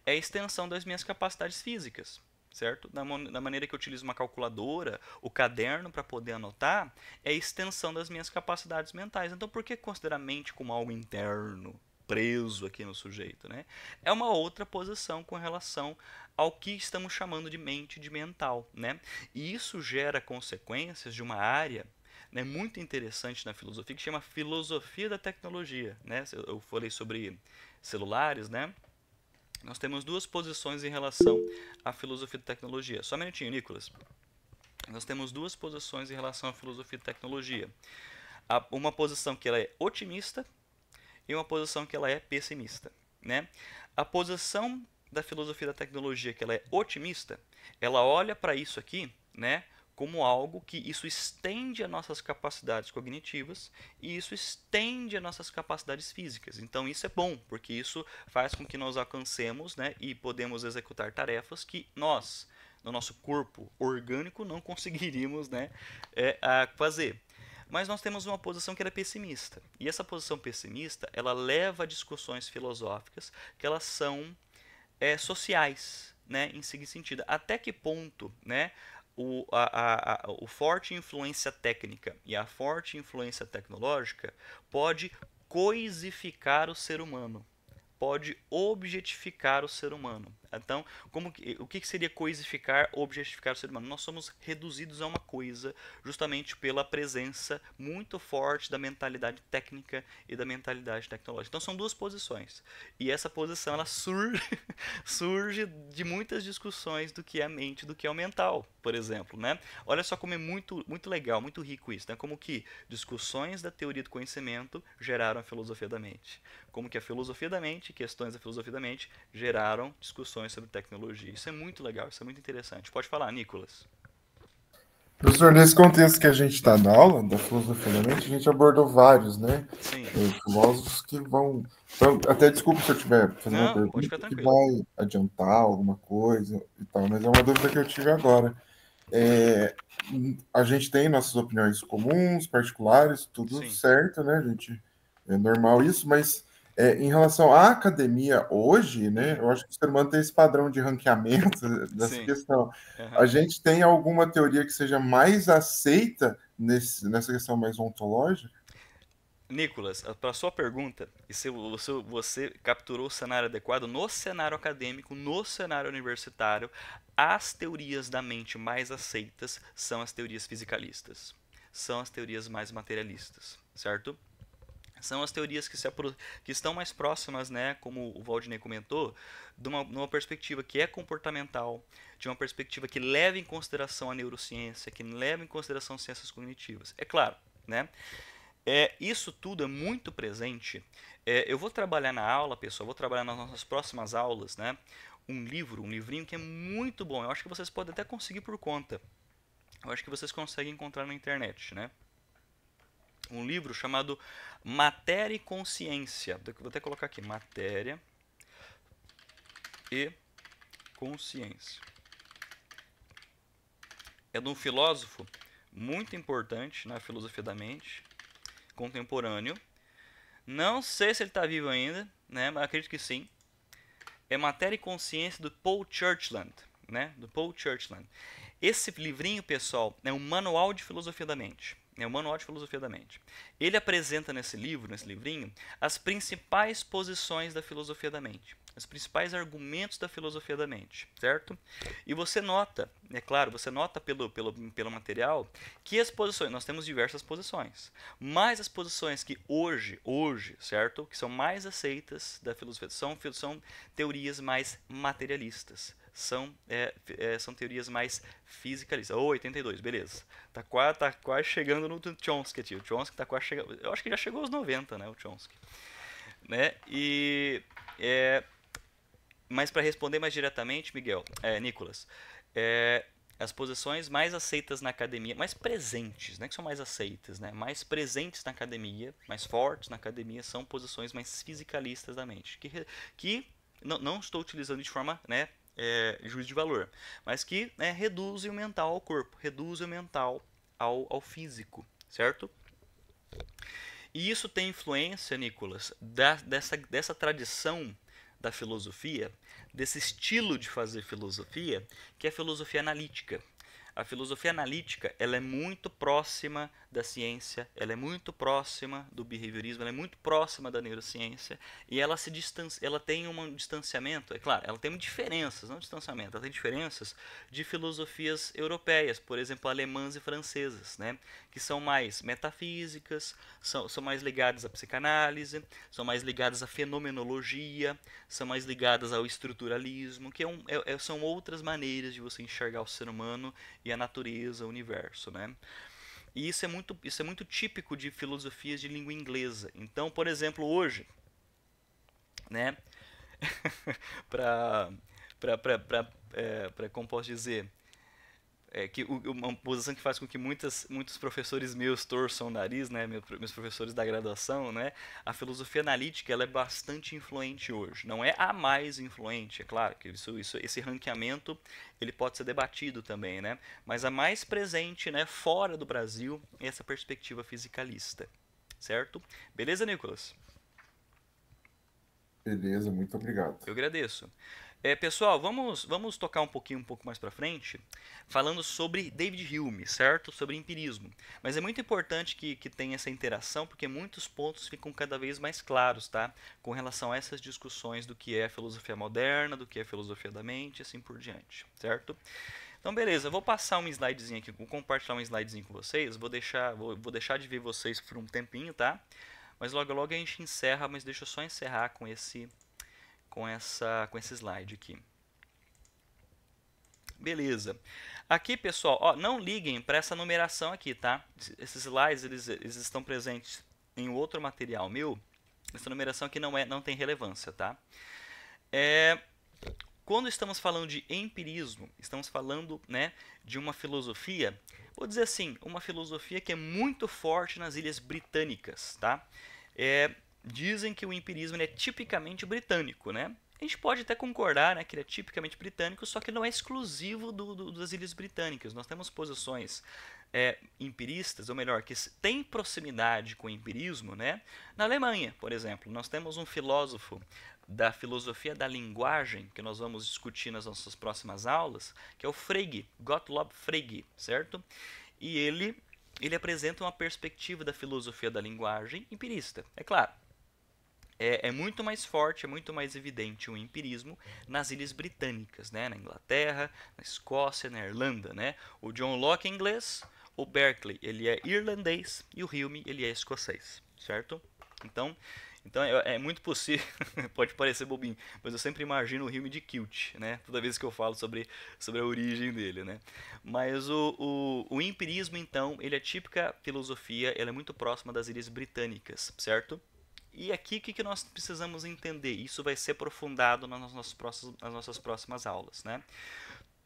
Speaker 1: é a extensão das minhas capacidades físicas. certo? Da maneira que eu utilizo uma calculadora, o caderno para poder anotar, é a extensão das minhas capacidades mentais. Então, por que considerar a mente como algo interno, preso aqui no sujeito, né? É uma outra posição com relação ao que estamos chamando de mente, de mental, né? E isso gera consequências de uma área, né, muito interessante na filosofia, que chama filosofia da tecnologia, né? Eu falei sobre celulares, né? Nós temos duas posições em relação à filosofia da tecnologia. Só um minutinho, Nicolas. Nós temos duas posições em relação à filosofia da tecnologia. Uma posição que ela é otimista e uma posição que ela é pessimista, né? A posição da filosofia da tecnologia que ela é otimista, ela olha para isso aqui, né, como algo que isso estende as nossas capacidades cognitivas e isso estende as nossas capacidades físicas. Então isso é bom, porque isso faz com que nós alcancemos, né, e podemos executar tarefas que nós, no nosso corpo orgânico, não conseguiríamos, né, fazer. Mas nós temos uma posição que é pessimista. E essa posição pessimista, ela leva a discussões filosóficas que elas são sociais, né, em seguinte sentido. Até que ponto, né, o forte influência técnica e a forte influência tecnológica pode coisificar o ser humano, pode objetificar o ser humano. Então, o que seria coisificar, objetificar o ser humano? Nós somos reduzidos a uma coisa justamente pela presença muito forte da mentalidade técnica e da mentalidade tecnológica. Então, são duas posições. E essa posição ela surge de muitas discussões do que é a mente, do que é o mental, por exemplo, né? Olha só como é muito, muito legal, muito rico isso, né? Como que discussões da teoria do conhecimento geraram a filosofia da mente. Como que a filosofia da mente, questões da filosofia da mente, geraram discussões sobre tecnologia. Isso é muito legal, isso é muito interessante. Pode falar, Nicolas.
Speaker 3: Professor, nesse contexto que a gente está na aula, da filosofia da mente, a gente abordou vários, né?
Speaker 1: Sim.
Speaker 3: Filósofos que vão... Então, até desculpe se eu estiver fazendo uma pergunta que vai adiantar alguma coisa e tal, mas é uma dúvida que eu tive agora. A gente tem nossas opiniões comuns, particulares, tudo
Speaker 1: Sim.
Speaker 3: certo, né? É normal isso, mas em relação à academia hoje, né? Eu acho que o ser humano tem esse padrão de ranqueamento dessa
Speaker 1: Sim.
Speaker 3: questão. A gente tem alguma teoria que seja mais aceita nessa questão mais ontológica?
Speaker 1: Nicolas, para a sua pergunta, e se você capturou o cenário adequado, no cenário acadêmico, no cenário universitário, as teorias da mente mais aceitas são as teorias fisicalistas, são as teorias mais materialistas, certo? São as teorias que estão mais próximas, né, como o Valdinei comentou, de uma perspectiva que é comportamental, de uma perspectiva que leva em consideração a neurociência, que leva em consideração ciências cognitivas. É claro, né? Isso tudo é muito presente. Eu vou trabalhar na aula, pessoal, vou trabalhar nas nossas próximas aulas, né, um livrinho que é muito bom. Eu acho que vocês podem até conseguir por conta. Eu acho que vocês conseguem encontrar na internet, né? Um livro chamado Matéria e Consciência. Vou até colocar aqui, Matéria e Consciência. É de um filósofo muito importante na filosofia da mente, contemporâneo. Não sei se ele está vivo ainda, né, mas acredito que sim. É Matéria e Consciência do Paul Churchland, né, do Paul Churchland. Esse livrinho, pessoal, é um manual de filosofia da mente. É o Manual de Filosofia da Mente. Ele apresenta nesse livrinho, as principais posições da filosofia da mente, os principais argumentos da filosofia da mente, certo? E você nota, é claro, você nota pelo material que as posições, nós temos diversas posições, mas as posições que hoje, certo, que são mais aceitas da filosofia, são teorias mais materialistas. São teorias mais fisicalistas. 82, beleza. Tá quase chegando no Chomsky, tio. O Chomsky tá quase chegando. Eu acho que já chegou aos 90, né, o Chomsky. Né? Mas para responder mais diretamente, Miguel, Nicolas, as posições mais aceitas na academia, mais presentes, né, que são mais aceitas, né, mais presentes na academia, mais fortes na academia, são posições mais fisicalistas da mente. Que não estou utilizando de forma, né, juízo de valor, mas que reduzem o mental ao corpo, reduzem o mental ao físico, certo? E isso tem influência, Nicolas, dessa tradição da filosofia, desse estilo de fazer filosofia, que é a filosofia analítica. A filosofia analítica, ela é muito próxima da ciência, ela é muito próxima do behaviorismo, ela é muito próxima da neurociência, e ela ela tem um distanciamento, é claro, ela tem diferenças, não distanciamento, ela tem diferenças de filosofias europeias, por exemplo, alemãs e francesas, né, que são mais metafísicas, são mais ligadas à psicanálise, são mais ligadas à fenomenologia, são mais ligadas ao estruturalismo, que são outras maneiras de você enxergar o ser humano e a natureza, o universo, né? E isso é muito típico de filosofias de língua inglesa. Então, por exemplo, hoje, né, como posso dizer, uma posição que faz com que muitos professores meus torçam o nariz, né, meus professores da graduação, né, a filosofia analítica ela é bastante influente hoje. Não é a mais influente, é claro que esse ranqueamento ele pode ser debatido também, né, mas a mais presente, né, fora do Brasil é essa perspectiva fisicalista, certo? Beleza, Nicolas?
Speaker 3: Beleza, muito obrigado.
Speaker 1: Eu agradeço. Pessoal, vamos tocar um pouco mais para frente, falando sobre David Hume, certo? Sobre empirismo. Mas é muito importante que tenha essa interação, porque muitos pontos ficam cada vez mais claros, tá? Com relação a essas discussões do que é filosofia moderna, do que é filosofia da mente, e assim por diante, certo? Então, beleza, eu vou passar um slidezinho aqui, vou compartilhar um slidezinho com vocês, vou deixar de ver vocês por um tempinho, tá? Mas logo a gente encerra, mas deixa eu só encerrar com esse slide aqui. Beleza. Aqui, pessoal, ó, não liguem para essa numeração aqui, tá? Esses slides eles estão presentes em outro material meu. Essa numeração aqui não tem relevância, tá? Quando estamos falando de empirismo, estamos falando, né, de uma filosofia, vou dizer assim, uma filosofia que é muito forte nas Ilhas Britânicas, tá? Dizem que o empirismo é tipicamente britânico, né? A gente pode até concordar, né, que ele é tipicamente britânico, só que não é exclusivo das Ilhas Britânicas. Nós temos posições empiristas, ou melhor, que têm proximidade com o empirismo, né? Na Alemanha, por exemplo, nós temos um filósofo da filosofia da linguagem, que nós vamos discutir nas nossas próximas aulas, que é o Frege, Gottlob Frege, certo? E ele apresenta uma perspectiva da filosofia da linguagem empirista. É claro, é muito mais forte, é muito mais evidente o empirismo nas Ilhas Britânicas, né? Na Inglaterra, na Escócia, na Irlanda, né? O John Locke é inglês, o Berkeley ele é irlandês e o Hume ele é escocês, certo? Então é muito possível, pode parecer bobinho, mas eu sempre imagino o Hume de Kilt, né? Toda vez que eu falo sobre a origem dele, né? Mas o empirismo, então, ele é típica filosofia, ela é muito próxima das Ilhas Britânicas, certo? E aqui o que nós precisamos entender? Isso vai ser aprofundado nas nossas próximas aulas, né?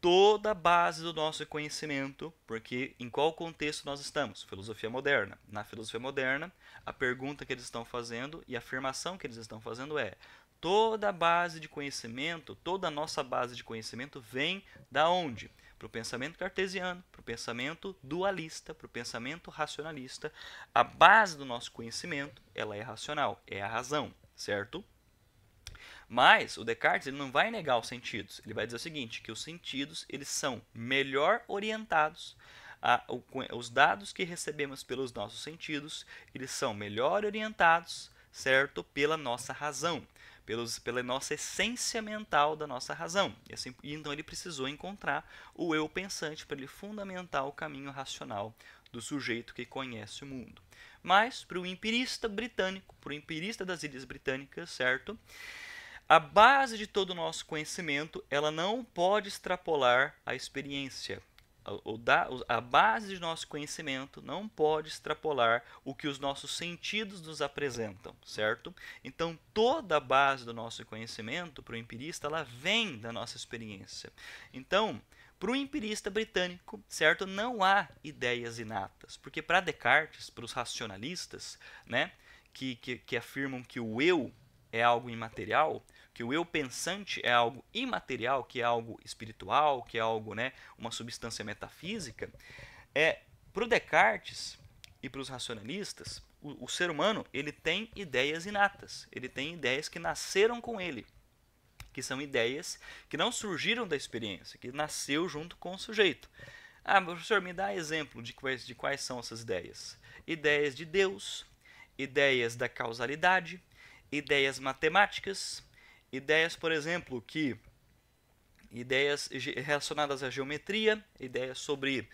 Speaker 1: Toda a base do nosso conhecimento, porque em qual contexto nós estamos? Filosofia moderna. Na filosofia moderna, a pergunta que eles estão fazendo e a afirmação que eles estão fazendo é: toda a base de conhecimento, toda a nossa base de conhecimento vem da onde? Para o pensamento cartesiano, para o pensamento dualista, para o pensamento racionalista. A base do nosso conhecimento, ela é racional, é a razão, certo? Mas o Descartes ele não vai negar os sentidos. Ele vai dizer o seguinte, que os sentidos eles são melhor orientados, os dados que recebemos pelos nossos sentidos, eles são melhor orientados, certo? Pela nossa razão, pela nossa essência mental da nossa razão. E então ele precisou encontrar o eu pensante para ele fundamentar o caminho racional do sujeito que conhece o mundo. Mas para o empirista britânico, para o empirista das Ilhas Britânicas, certo? A base de todo o nosso conhecimento, ela não pode extrapolar a experiência. A base do nosso conhecimento não pode extrapolar o que os nossos sentidos nos apresentam, certo? Então, toda a base do nosso conhecimento, para o empirista, ela vem da nossa experiência. Então, para o empirista britânico, certo, não há ideias inatas, porque para Descartes, para os racionalistas, né, que afirmam que o eu é algo imaterial, que o eu pensante é algo imaterial, que é algo espiritual, que é algo, né, uma substância metafísica, para o Descartes e para os racionalistas, o ser humano ele tem ideias inatas, ele tem ideias que nasceram com ele, que são ideias que não surgiram da experiência, que nasceu junto com o sujeito. Ah, professor, me dá exemplo de quais são essas ideias. Ideias de Deus, ideias da causalidade, ideias matemáticas, ideias, por exemplo, ideias relacionadas à geometria, ideias sobre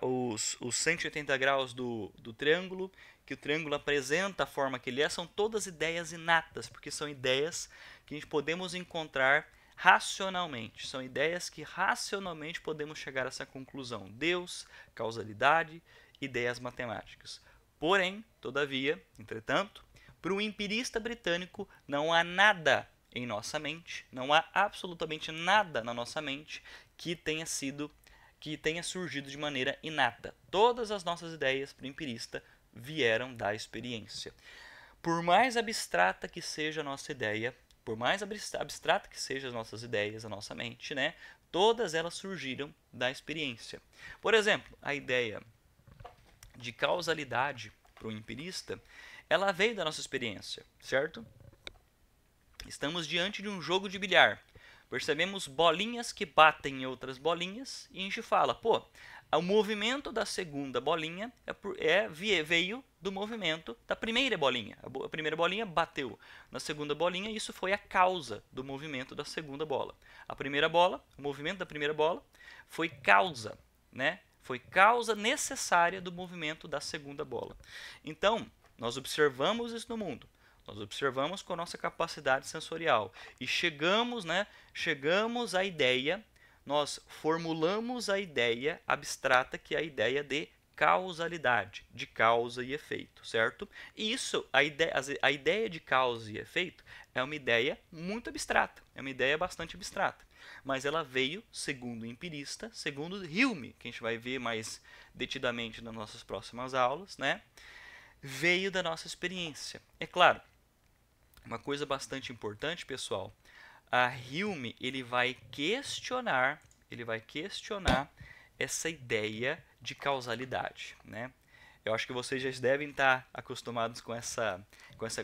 Speaker 1: os 180 graus do triângulo, que o triângulo apresenta a forma que ele é, são todas ideias inatas, porque são ideias que a gente podemos encontrar racionalmente. São ideias que racionalmente podemos chegar a essa conclusão. Deus, causalidade, ideias matemáticas. Porém, todavia, entretanto, para o empirista britânico não há nada em nossa mente, não há absolutamente nada na nossa mente que tenha surgido de maneira inata. Todas as nossas ideias para o empirista vieram da experiência. Por mais abstrata que seja a nossa ideia, por mais abstrata que sejam as nossas ideias, a nossa mente, né, todas elas surgiram da experiência. Por exemplo, a ideia de causalidade para o empirista, ela veio da nossa experiência, certo? Estamos diante de um jogo de bilhar. Percebemos bolinhas que batem em outras bolinhas e a gente fala, pô, o movimento da segunda bolinha veio do movimento da primeira bolinha. A primeira bolinha bateu na segunda bolinha e isso foi a causa do movimento da segunda bola. A primeira bola, o movimento da primeira bola foi causa, né? Foi causa necessária do movimento da segunda bola. Então, nós observamos isso no mundo. Nós observamos com a nossa capacidade sensorial e chegamos à ideia, nós formulamos a ideia abstrata, que é a ideia de causalidade, de causa e efeito, certo? E isso, a ideia de causa e efeito é uma ideia muito abstrata, é uma ideia bastante abstrata, mas ela veio, segundo o empirista, segundo Hume, que a gente vai ver mais detidamente nas nossas próximas aulas, né? Veio da nossa experiência. É claro, uma coisa bastante importante, pessoal, a Hume ele vai questionar essa ideia de causalidade, né? Eu acho que vocês já devem estar acostumados com essa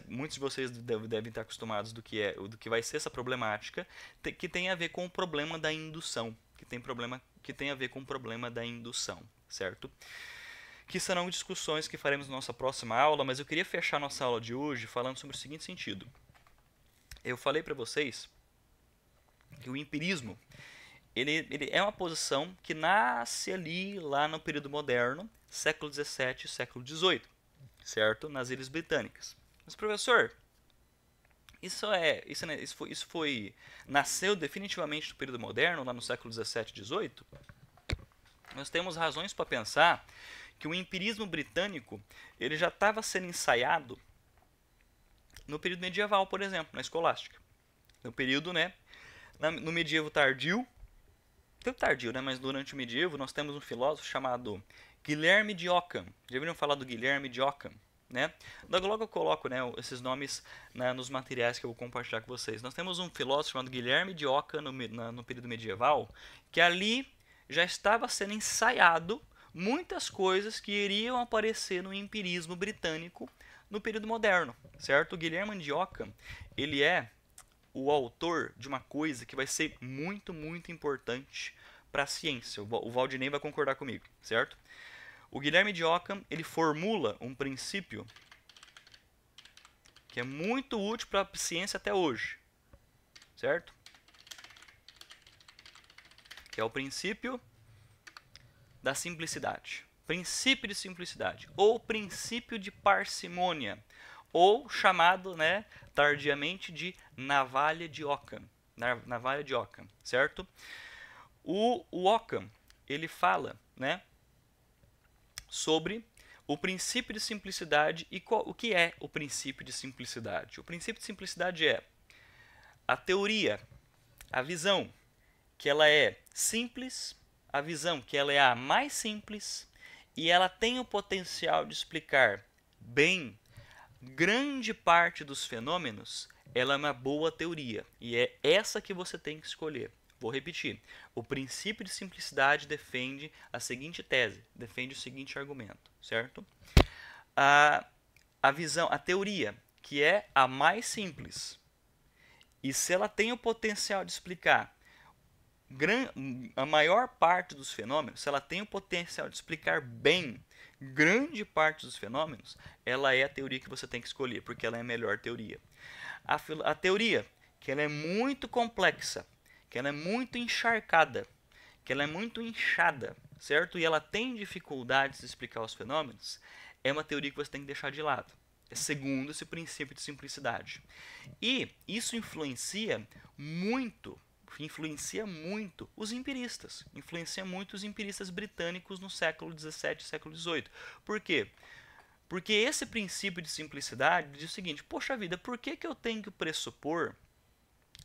Speaker 1: muitos de vocês devem estar acostumados do que vai ser essa problemática, que tem a ver com o problema da indução, que tem a ver com o problema da indução, certo? Que serão discussões que faremos na nossa próxima aula, mas eu queria fechar nossa aula de hoje falando sobre o seguinte sentido. Eu falei para vocês que o empirismo ele é uma posição que nasce ali lá no período moderno, século XVII e século XVIII, certo? Nas Ilhas Britânicas. Mas, professor, nasceu definitivamente no período moderno, lá no século XVII e XVIII? Nós temos razões para pensar que o empirismo britânico ele já estava sendo ensaiado no período medieval, por exemplo, na escolástica. No período, né, no medievo tardio, mas durante o medievo nós temos um filósofo chamado Guilherme de Ockham. Já viram falar do Guilherme de Ockham? Né? Logo eu coloco, né, esses nomes nos materiais que eu vou compartilhar com vocês. Nós temos um filósofo chamado Guilherme de Ockham no período medieval, que ali já estava sendo ensaiado muitas coisas que iriam aparecer no empirismo britânico no período moderno, certo? O Guilherme de Ockham, ele é o autor de uma coisa que vai ser muito, muito importante para a ciência. O Valdinei vai concordar comigo, certo? O Guilherme de Ockham, ele formula um princípio que é muito útil para a ciência até hoje, certo? Que é o princípio da simplicidade. Princípio de simplicidade, ou princípio de parcimônia, ou chamado, né, tardiamente de navalha de Ockham. Navalha de Ockham, certo? O Ockham, ele fala, né, sobre o princípio de simplicidade e o que é o princípio de simplicidade. O princípio de simplicidade é a teoria, a visão que ela é simples, a visão que ela é a mais simples e ela tem o potencial de explicar bem grande parte dos fenômenos. Ela é uma boa teoria e é essa que você tem que escolher. Vou repetir. O princípio de simplicidade defende a seguinte tese, defende o seguinte argumento, certo? A teoria, que é a mais simples E se ela tem o potencial de explicar a maior parte dos fenômenos, se ela tem o potencial de explicar bem grande parte dos fenômenos, ela é a teoria que você tem que escolher, porque ela é a melhor teoria. A teoria que ela é muito complexa, que ela é muito encharcada, que ela é muito inchada, certo? E ela tem dificuldades de explicar os fenômenos, é uma teoria que você tem que deixar de lado. É segundo esse princípio de simplicidade. E isso influencia muito os empiristas, influencia muito os empiristas britânicos no século XVII e século XVIII. Por quê? Porque esse princípio de simplicidade diz o seguinte: poxa vida, por que eu tenho que pressupor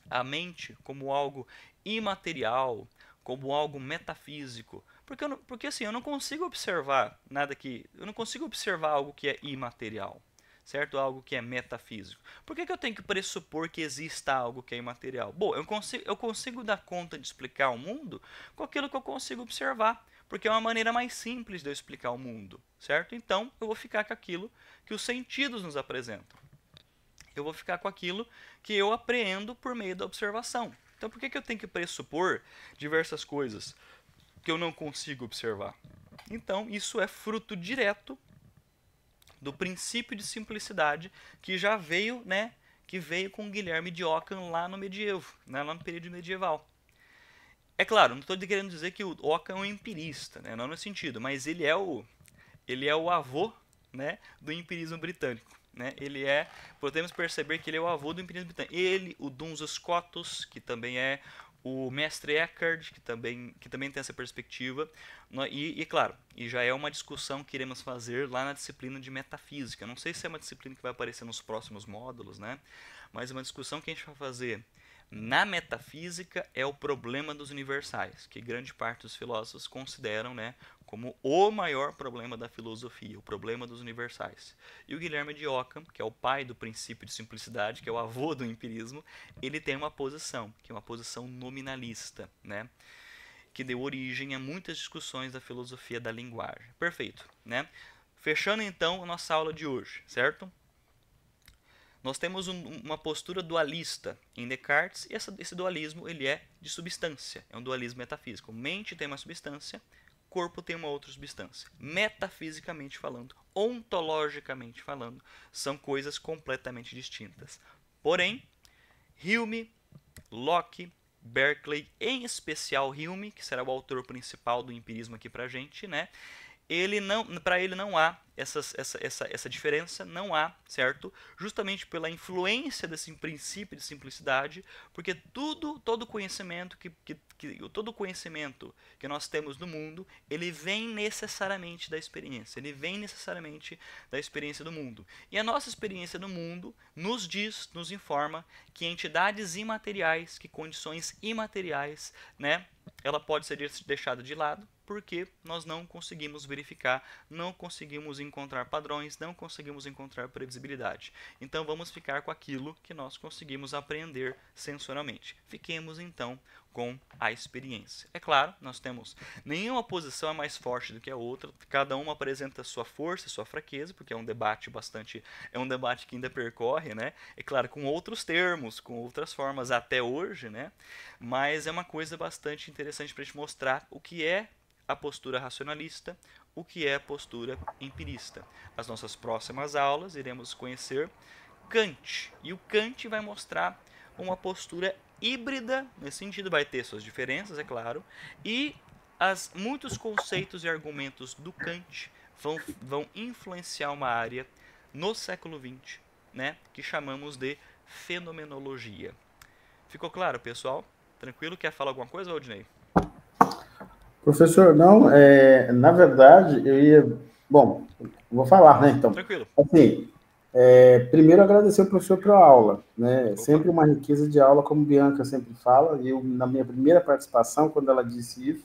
Speaker 1: a mente como algo imaterial, como algo metafísico? Porque assim, eu não consigo observar eu não consigo observar algo que é imaterial, certo? Algo que é metafísico. Por que eu tenho que pressupor que exista algo que é imaterial? Bom, eu consigo dar conta de explicar o mundo com aquilo que eu consigo observar, porque é uma maneira mais simples de eu explicar o mundo, certo? Então, eu vou ficar com aquilo que os sentidos nos apresentam. Eu vou ficar com aquilo que eu apreendo por meio da observação. Então, por que eu tenho que pressupor diversas coisas que eu não consigo observar? Então, isso é fruto direto do princípio de simplicidade que já veio, que veio com Guilherme de Ockham lá no medievo, lá no período medieval. É claro, não estou querendo dizer que o Ockham é um empirista, não no sentido, mas ele é o avô, do empirismo britânico. Podemos perceber que ele é o avô do empirismo britânico. Ele, o Duns Scotus, que também é o mestre Eckhart, que também tem essa perspectiva, e claro, e já é uma discussão que iremos fazer lá na disciplina de metafísica. Não sei se é uma disciplina que vai aparecer nos próximos módulos, mas uma discussão que a gente vai fazer na metafísica é o problema dos universais, que grande parte dos filósofos consideram como o maior problema da filosofia, o problema dos universais. E o Guilherme de Ockham, que é o pai do princípio de simplicidade, que é o avô do empirismo, ele tem uma posição, que é uma posição nominalista, que deu origem a muitas discussões da filosofia da linguagem. Perfeito, Fechando então a nossa aula de hoje, certo? Nós temos uma postura dualista em Descartes, e esse dualismo ele é de substância, é um dualismo metafísico. Mente tem uma substância, corpo tem uma outra substância. Metafisicamente falando, ontologicamente falando, são coisas completamente distintas. Porém, Hume, Locke, Berkeley, em especial Hume, que será o autor principal do empirismo aqui pra gente, para ele não há essa diferença, não há, certo? Justamente pela influência desse princípio de simplicidade, porque todo conhecimento todo conhecimento que nós temos no mundo, ele vem necessariamente da experiência, da experiência do mundo. E a nossa experiência do mundo nos informa que entidades imateriais, que condições imateriais, ela pode ser deixada de lado, porque nós não conseguimos verificar, não conseguimos encontrar padrões, não conseguimos encontrar previsibilidade. Então vamos ficar com aquilo que nós conseguimos apreender sensorialmente. Fiquemos então com a experiência. É claro, nós temos nenhuma posição é mais forte do que a outra, cada uma apresenta sua força e sua fraqueza, porque é um debate que ainda percorre, É claro, com outros termos, com outras formas até hoje, Mas é uma coisa bastante interessante para a gente mostrar o que é a postura racionalista, o que é a postura empirista. As nossas próximas aulas iremos conhecer Kant, e o Kant vai mostrar uma postura híbrida, nesse sentido vai ter suas diferenças, é claro, e muitos conceitos e argumentos do Kant vão influenciar uma área no século XX, que chamamos de fenomenologia. Ficou claro, pessoal? Tranquilo? Quer falar alguma coisa, Valdinei?
Speaker 2: Professor, não, na verdade, eu ia... Bom, vou falar, então.
Speaker 1: Tranquilo.
Speaker 2: Assim, primeiro agradecer ao professor pela aula, Sempre uma riqueza de aula, como Bianca sempre fala, e eu, na minha primeira participação, quando ela disse isso,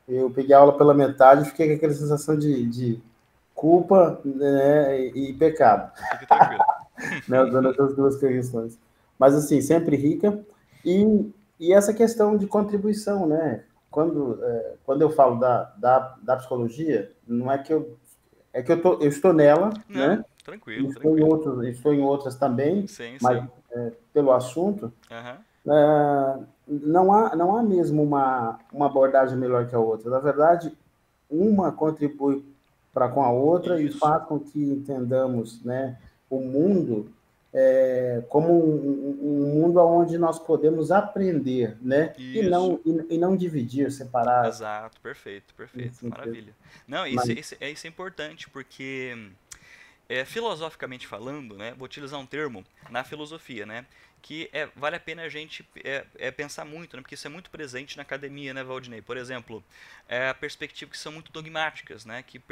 Speaker 2: eu peguei a aula pela metade e fiquei com aquela sensação de culpa, e pecado.
Speaker 1: Fique tranquilo.
Speaker 2: Usando essas duas questões. Mas, assim, sempre rica. E essa questão de contribuição, Quando eu falo da psicologia, não é que eu estou nela,
Speaker 1: Não, tranquilo,
Speaker 2: Estou
Speaker 1: tranquilo.
Speaker 2: estou em outras também,
Speaker 1: Sim,
Speaker 2: mas
Speaker 1: sim.
Speaker 2: pelo assunto,
Speaker 1: Aham.
Speaker 2: não há mesmo uma abordagem melhor que a outra. Na verdade, uma contribui para com a outra e
Speaker 1: Isso.
Speaker 2: faz com que entendamos, né, o mundo como um mundo onde nós podemos aprender, né,
Speaker 1: Isso.
Speaker 2: e não dividir, separar.
Speaker 1: Exato, perfeito,
Speaker 2: Nesse
Speaker 1: perfeito.
Speaker 2: sentido.
Speaker 1: Maravilha. Não,
Speaker 2: Mas,
Speaker 1: isso é importante porque filosoficamente falando, né, vou utilizar um termo na filosofia, né, que vale a pena a gente pensar muito, né, porque isso é muito presente na academia, né, Valdinei? Por exemplo, perspectivas que são muito dogmáticas, né, que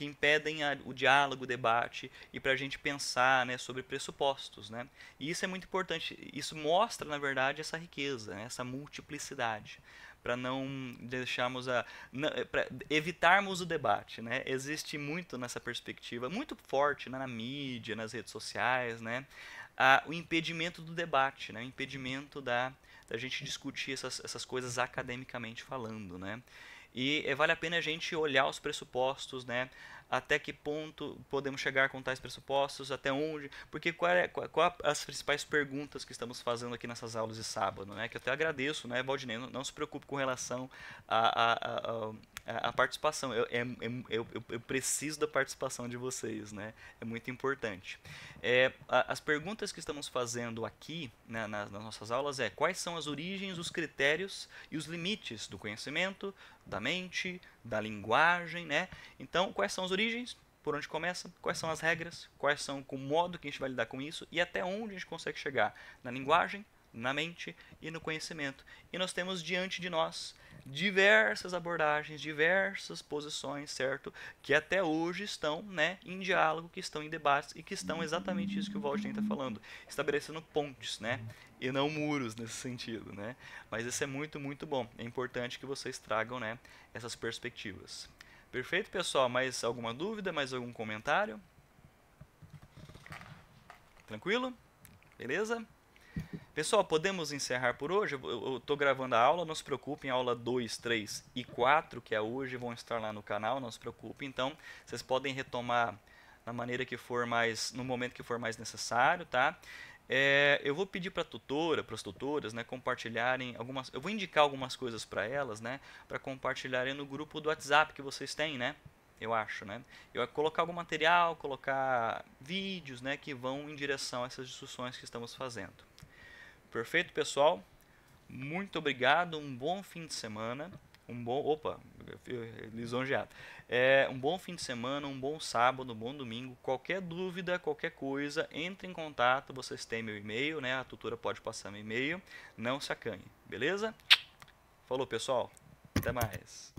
Speaker 1: impedem o diálogo, o debate e para a gente pensar, né, sobre pressupostos, né? E isso é muito importante. Isso mostra, na verdade, essa riqueza, né, essa multiplicidade para não deixarmos para evitarmos o debate, né? Existe muito nessa perspectiva, muito forte, né, na mídia, nas redes sociais, né? O impedimento do debate, né? O impedimento da gente discutir essas coisas academicamente falando, né? E vale a pena a gente olhar os pressupostos, né? Até que ponto podemos chegar com tais pressupostos, até onde, porque qual as principais perguntas que estamos fazendo aqui nessas aulas de sábado, né? Que eu até agradeço, né, Valdinei, não se preocupe com relação à participação, eu preciso da participação de vocês, né? É muito importante. As perguntas que estamos fazendo aqui, né, nas nossas aulas quais são as origens, os critérios e os limites do conhecimento, da mente, da linguagem, né? Então, quais são as origens? Por onde começa? Quais são as regras? Quais são o modo que a gente vai lidar com isso? E até onde a gente consegue chegar? Na linguagem, na mente e no conhecimento. E nós temos diante de nós diversas abordagens, diversas posições, certo? Que até hoje estão, né, em diálogo, que estão em debates e que estão exatamente isso que o Waldstein está falando, estabelecendo pontes, né? E não muros nesse sentido, né? Mas isso é muito, muito bom. É importante que vocês tragam, né, essas perspectivas. Perfeito, pessoal? Mais alguma dúvida? Mais algum comentário? Tranquilo? Beleza? Pessoal, podemos encerrar por hoje? Eu estou gravando a aula, não se preocupem, aula 2, 3 e 4, que é hoje, vão estar lá no canal, não se preocupem. Então, vocês podem retomar na maneira que for mais, no momento que for mais necessário, tá? Eu vou pedir para a tutora, para as tutoras, né, compartilharem algumas, eu vou indicar algumas coisas para elas, né, para compartilharem no grupo do WhatsApp que vocês têm, né? Eu acho, né? Eu vou colocar algum material, colocar vídeos, né, que vão em direção a essas discussões que estamos fazendo. Perfeito, pessoal? Muito obrigado, um bom fim de semana. Opa, lisonjeado. Um bom fim de semana, um bom sábado, um bom domingo. Qualquer dúvida, qualquer coisa, entre em contato. Vocês têm meu e-mail, né? A tutora pode passar meu e-mail. Não se acanhe, beleza? Falou, pessoal. Até mais.